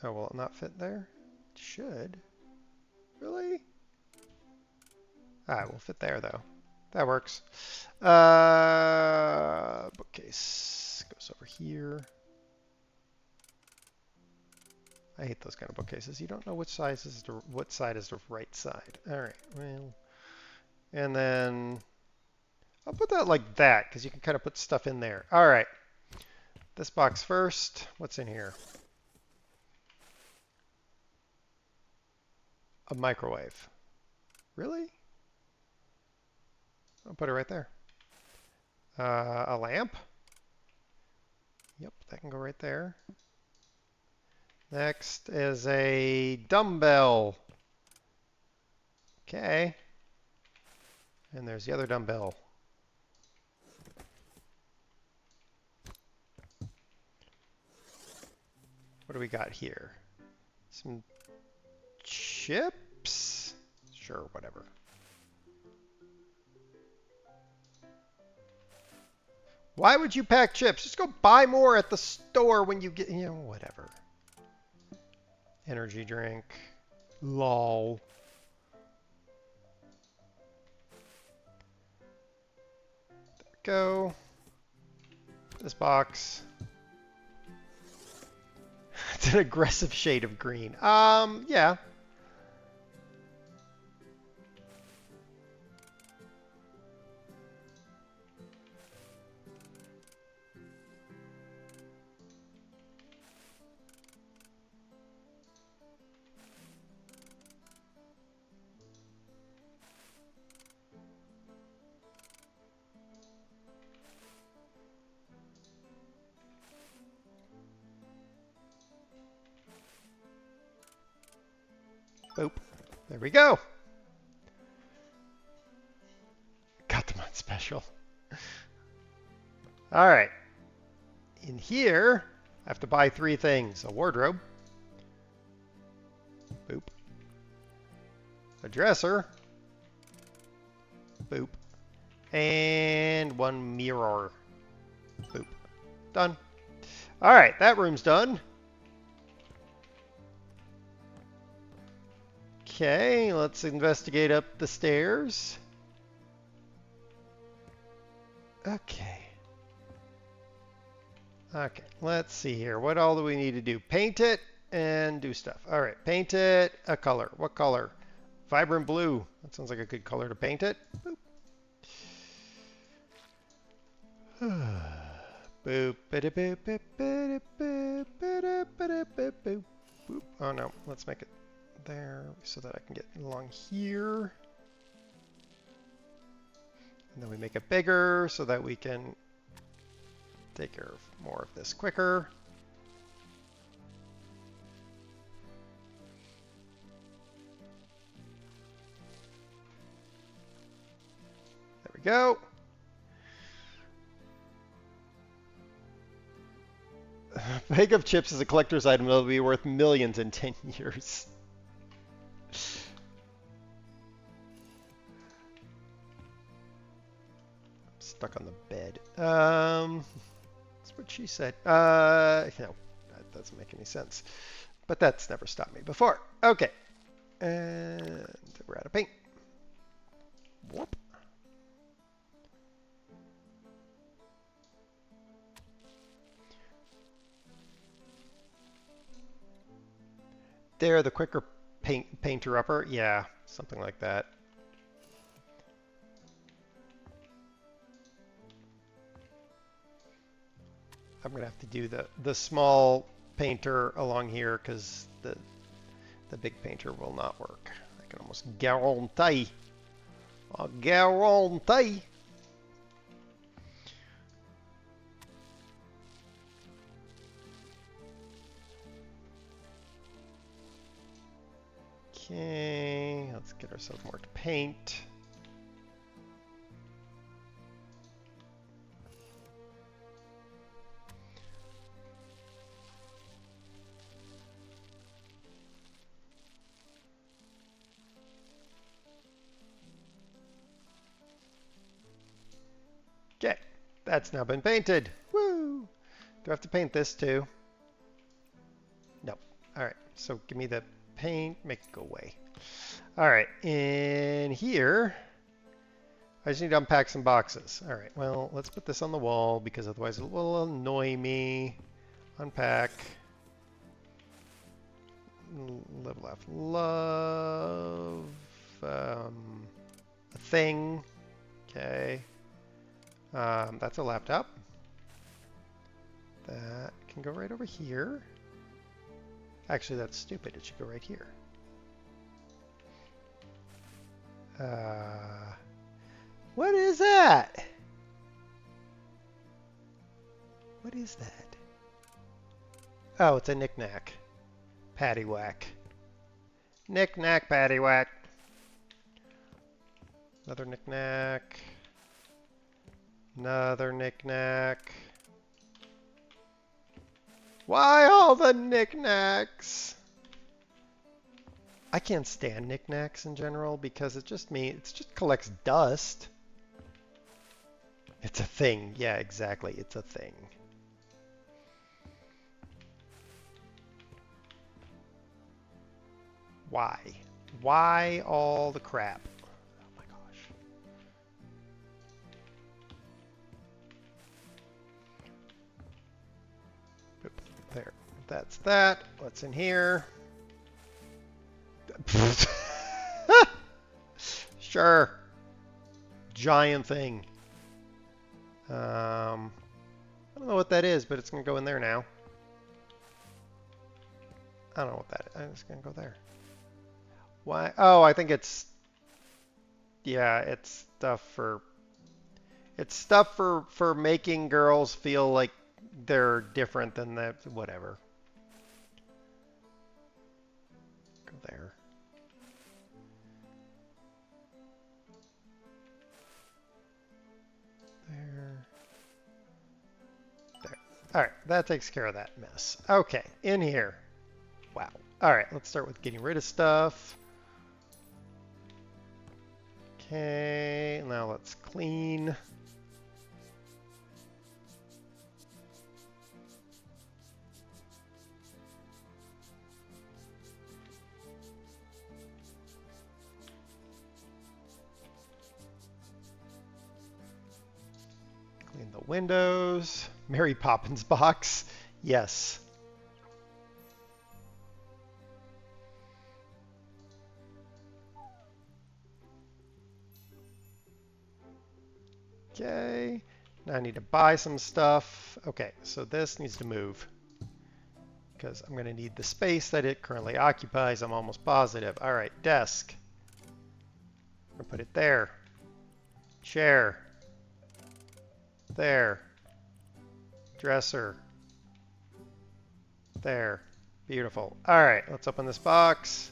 Oh, will it not fit there? It should. Really? Ah, it will fit there though. That works. Bookcase goes over here. I hate those kind of bookcases. You don't know which side is the right side. All right, well, and then I'll put that like that because you can kind of put stuff in there. All right, this box first. What's in here? A microwave. Really? I'll put it right there. A lamp. Yep, that can go right there. Next is a dumbbell. Okay. And there's the other dumbbell. What do we got here? Some chips? Sure, whatever. Why would you pack chips? Just go buy more at the store when you get, whatever. Energy drink. Lol. There we go. This box. It's an aggressive shade of green. Yeah. Boop. There we go. Got them on special. All right. In here, I have to buy 3 things. A wardrobe. Boop. A dresser. Boop. And 1 mirror. Boop. Done. All right, that room's done. Okay, let's investigate up the stairs. Okay. Okay, let's see here. What all do we need to do? Paint it and do stuff. All right, paint it a color. What color? Vibrant blue. That sounds like a good color to paint it. Boop. Boop. Boop. Boop. Oh no, let's make it there so that I can get along here. And then we make it bigger so that we can take care of more of this quicker. There we go. A bag of chips is a collector's item that will be worth millions in 10 years. Stuck on the bed. That's what she said. No, that doesn't make any sense. But that's never stopped me before. Okay. And we're out of paint. Whoop. There, the quicker painter upper. Yeah, something like that. I'm gonna have to do the small painter along here because the big painter will not work. I can almost guarantee. I'll guarantee. Okay, let's get ourselves more paint. Okay, that's now been painted. Woo! Do I have to paint this too? No. All right, so give me the paint, make it go away. All right, in here, I just need to unpack some boxes. All right, well, let's put this on the wall because otherwise it will annoy me. Unpack. Live, laugh, love. A thing. Okay. That's a laptop. That can go right over here. Actually, that's stupid. It should go right here. What is that? What is that? Oh, it's a knick-knack. Paddywhack. Knick-knack, paddywhack. Another knick-knack. Another knick-knack. Why all the knick-knacks? I can't stand knick-knacks in general because it just collects dust. It's a thing. Yeah, exactly. It's a thing. Why? Why all the crap? Oh my gosh. Oop, there. That's that. What's in here? Sure. Giant thing. I don't know what that is, but it's going to go in there now. I don't know what that is. I'm just going to go there. Why? Oh, I think it's... Yeah, it's stuff for making girls feel like they're different than that. Whatever. Go there. There. All right, that takes care of that mess. Okay, in here. Wow. All right, let's start with getting rid of stuff. Okay, now let's clean. Clean the windows. Mary Poppins box. Yes. Okay. Now I need to buy some stuff. Okay, so this needs to move because I'm going to need the space that it currently occupies. I'm almost positive. All right, desk. I'm going to put it there. Chair. There. Dresser. There. Beautiful. All right, let's open this box.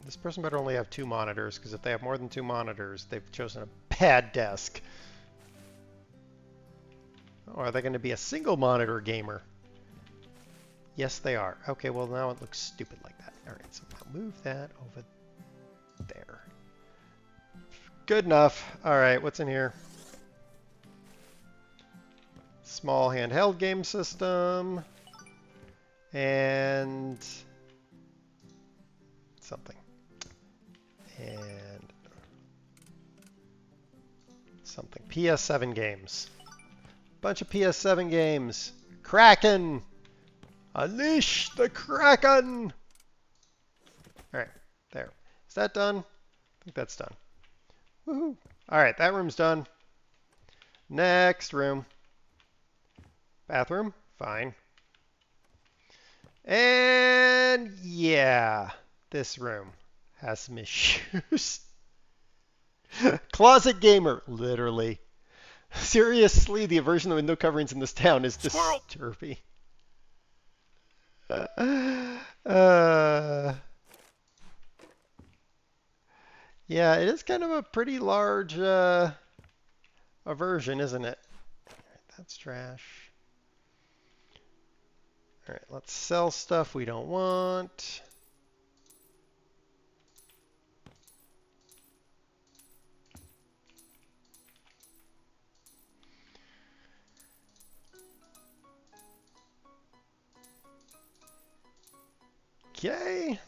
This person better only have 2 monitors, because if they have more than 2 monitors, they've chosen a bad desk. Or are they going to be a single monitor gamer? Yes, they are. Okay, well now it looks stupid like that. All right, so I'll move that over there. Good enough. All right, what's in here? Small handheld game system. And something. And something. PS7 games. Bunch of PS7 games. Kraken! Unleash the Kraken! Alright, there. Is that done? I think that's done. Woohoo! Alright, that room's done. Next room. Bathroom? Fine. And yeah, this room has some issues. Closet gamer, literally. Seriously, the aversion of window coverings in this town is disturbing. Yeah, it is kind of a pretty large aversion, isn't it? Alright, that's trash. Alright, let's sell stuff we don't want. Okay.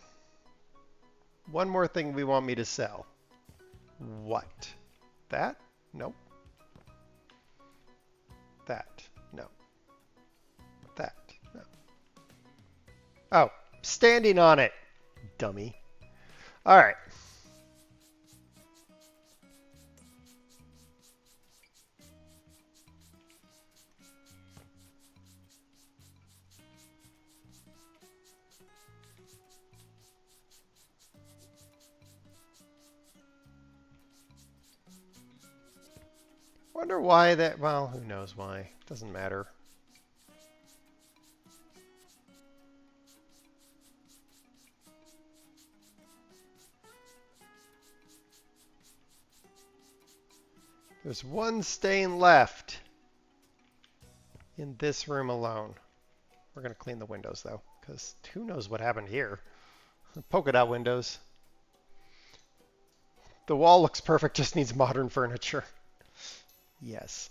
One more thing we want me to sell. What? That? Nope. That? No. That? No. Oh, standing on it, dummy. All right. Wonder why that, well, who knows why. Doesn't matter. There's one stain left in this room alone. We're going to clean the windows though, because who knows what happened here. Polka dot windows. The wall looks perfect, just needs modern furniture. Yes.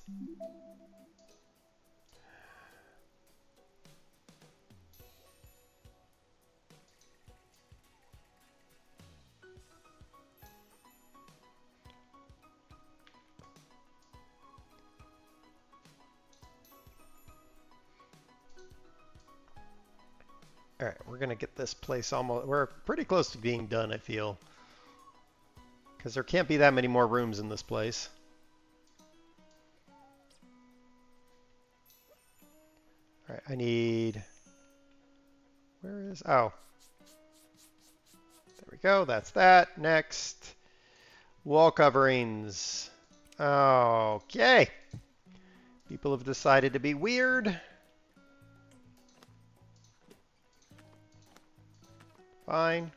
All right, we're gonna get this place almost, we're pretty close to being done, I feel. Because there can't be that many more rooms in this place. All right, I need, where is, oh. There we go, that's that. Next, wall coverings. Okay. People have decided to be weird. Fine.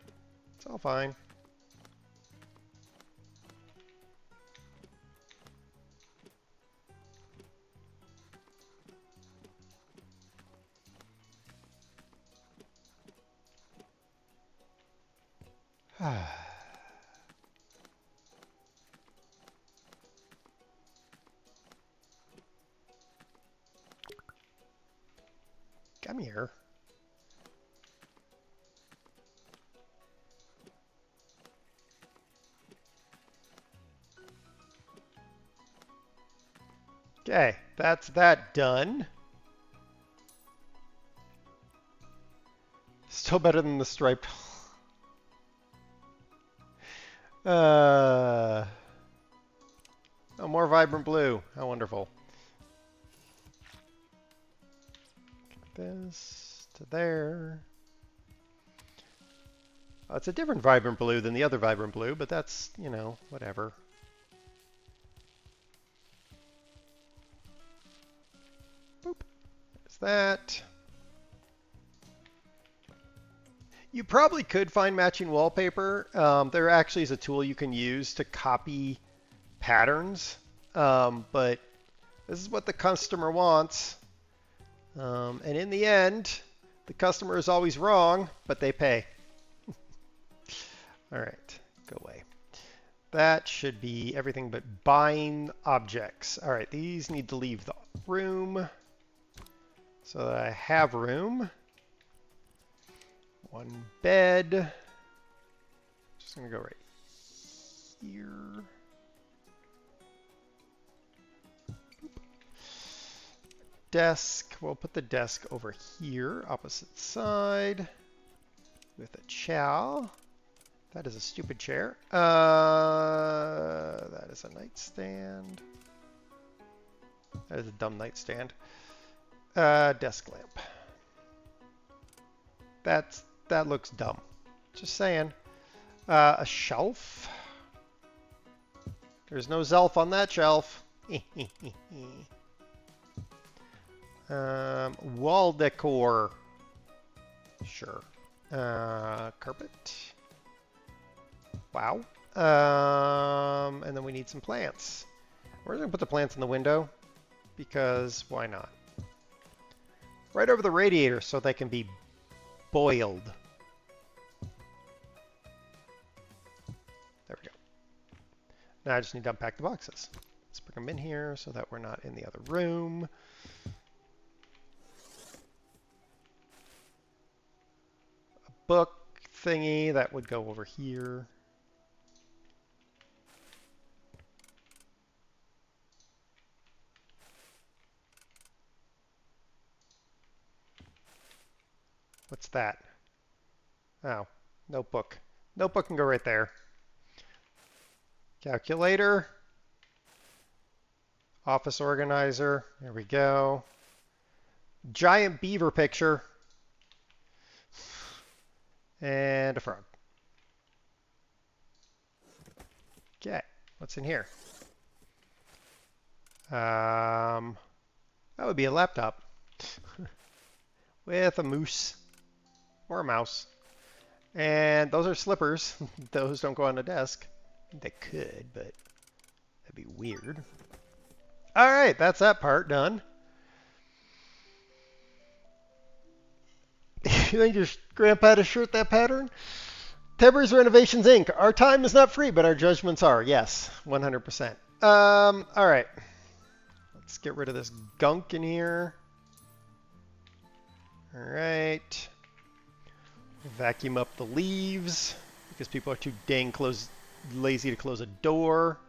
It's all fine. Come here. Okay, that's that done. Still better than the striped. Oh, more vibrant blue. How wonderful. Get this to there. Oh, it's a different vibrant blue than the other vibrant blue, but that's, you know, whatever. Boop. There's that. You probably could find matching wallpaper. There actually is a tool you can use to copy patterns, but this is what the customer wants. And in the end, the customer is always wrong, but they pay. All right, go away. That should be everything but buying objects. All right, these need to leave the room so that I have room. One bed. Just gonna go right here. Desk. We'll put the desk over here, opposite side, with a chow. That is a stupid chair. That is a nightstand. That is a dumb nightstand. Desk lamp. That looks dumb. Just saying. A shelf. There's no Zelf on that shelf. Wall decor. Sure. Carpet. Wow. And then we need some plants. We're going to put the plants in the window because why not? Right over the radiator so they can be boiled. There we go. Now I just need to unpack the boxes. Let's bring them in here so that we're not in the other room. A book thingy that would go over here. What's that? Oh, notebook. Notebook can go right there. Calculator. Office organizer. There we go. Giant beaver picture. And a frog. Okay, what's in here? That would be a laptop. With a moose. Or a mouse. And those are slippers. Those don't go on the desk. They could, but that'd be weird. All right, that's that part done. You think your grandpa had a shirt that pattern? Tebber's Renovations Inc. Our time is not free, but our judgments are. Yes, 100%. All right. Let's get rid of this gunk in here. All right. Vacuum up the leaves because people are too dang lazy to close a door.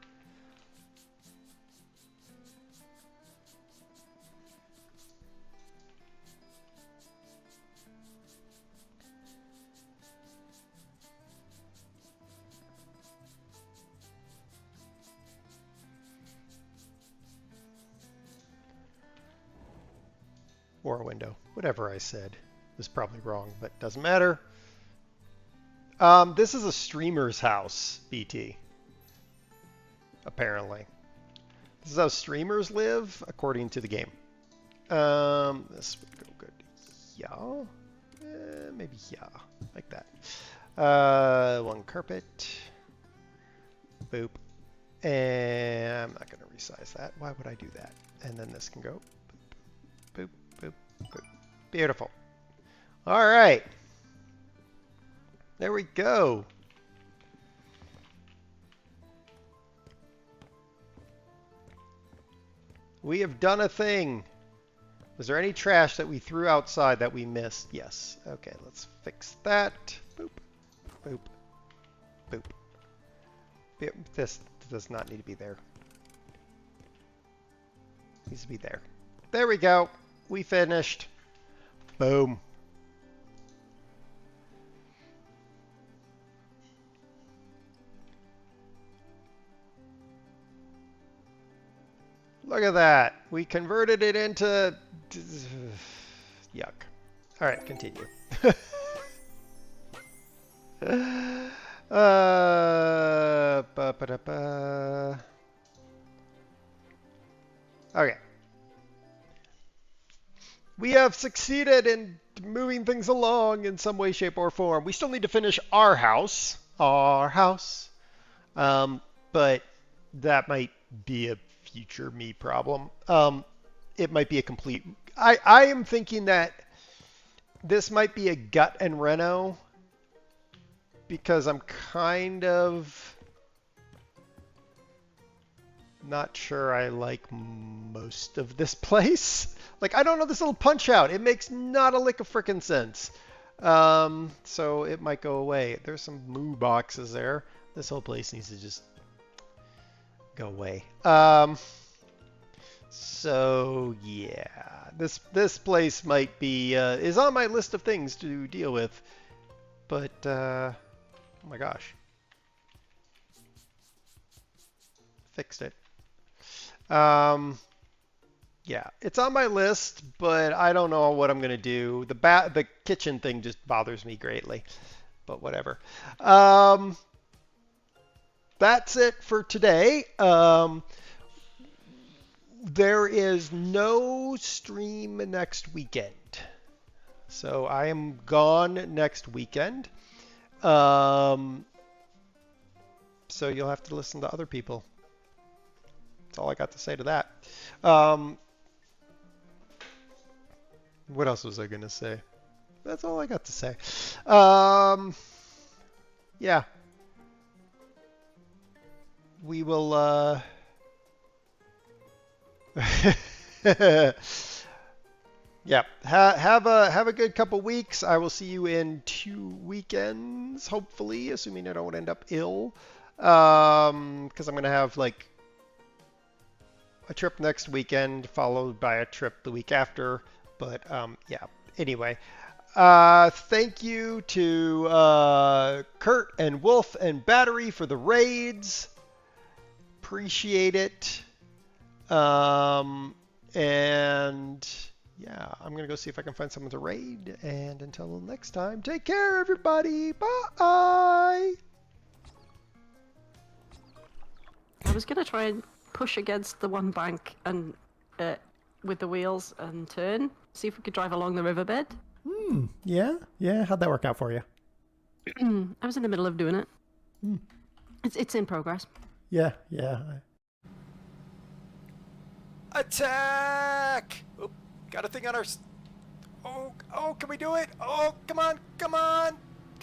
Or a window. Whatever I said was probably wrong, but doesn't matter. This is a streamer's house, BT. Apparently. This is how streamers live, according to the game. This would go good. Yeah. Maybe yeah. Like that. One carpet. Boop. And I'm not going to resize that. Why would I do that? And then this can go. Boop, boop, boop, boop. Beautiful. All right. There we go. We have done a thing. Was there any trash that we threw outside that we missed? Yes. Okay, let's fix that. Boop, boop, boop. This does not need to be there. Needs to be there. There we go. We finished. Boom. Look at that. We converted it into... Yuck. All right, continue. Okay. We have succeeded in moving things along in some way, shape, or form. We still need to finish our house. Our house. But that might be a future me problem. It might be a complete... I am thinking that this might be a gut and reno because I'm kind of not sure I like most of this place. Like, I don't know this little punch out. It makes not a lick of frickin' sense. So it might go away. There's some moo boxes there. This whole place needs to just go away. So yeah, this place might be is on my list of things to deal with, but oh my gosh, fixed it. Yeah, it's on my list, but I don't know what I'm gonna do. The kitchen thing just bothers me greatly, but whatever. That's it for today. There is no stream next weekend. So I am gone next weekend. So you'll have to listen to other people. That's all I got to say to that. What else was I going to say? That's all I got to say. Yeah. We will, yeah, have a good couple weeks. I will see you in 2 weekends, hopefully, assuming I don't end up ill. Because I'm going to have like a trip next weekend followed by a trip the week after. But yeah, anyway, thank you to Kurt and Wolf and Battery for the raids. Appreciate it. And yeah, I'm going to go see if I can find someone to raid. And until next time, take care, everybody. Bye. I was going to try and push against the one bank and with the wheels and turn. See if we could drive along the riverbed. Yeah. How'd that work out for you? I was in the middle of doing it. It's in progress. Yeah. Attack! Oh, got a thing on our... Oh, can we do it? Oh, come on.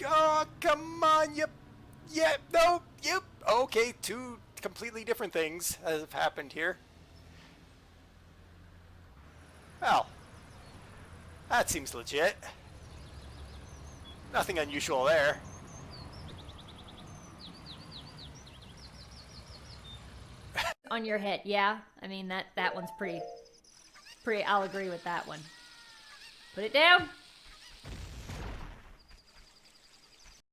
Oh, come on, yep. Yeah, no, yep. Okay, 2 completely different things have happened here. Well, that seems legit. Nothing unusual there. On your head, yeah. I mean, that one's pretty, I'll agree with that one. Put it down.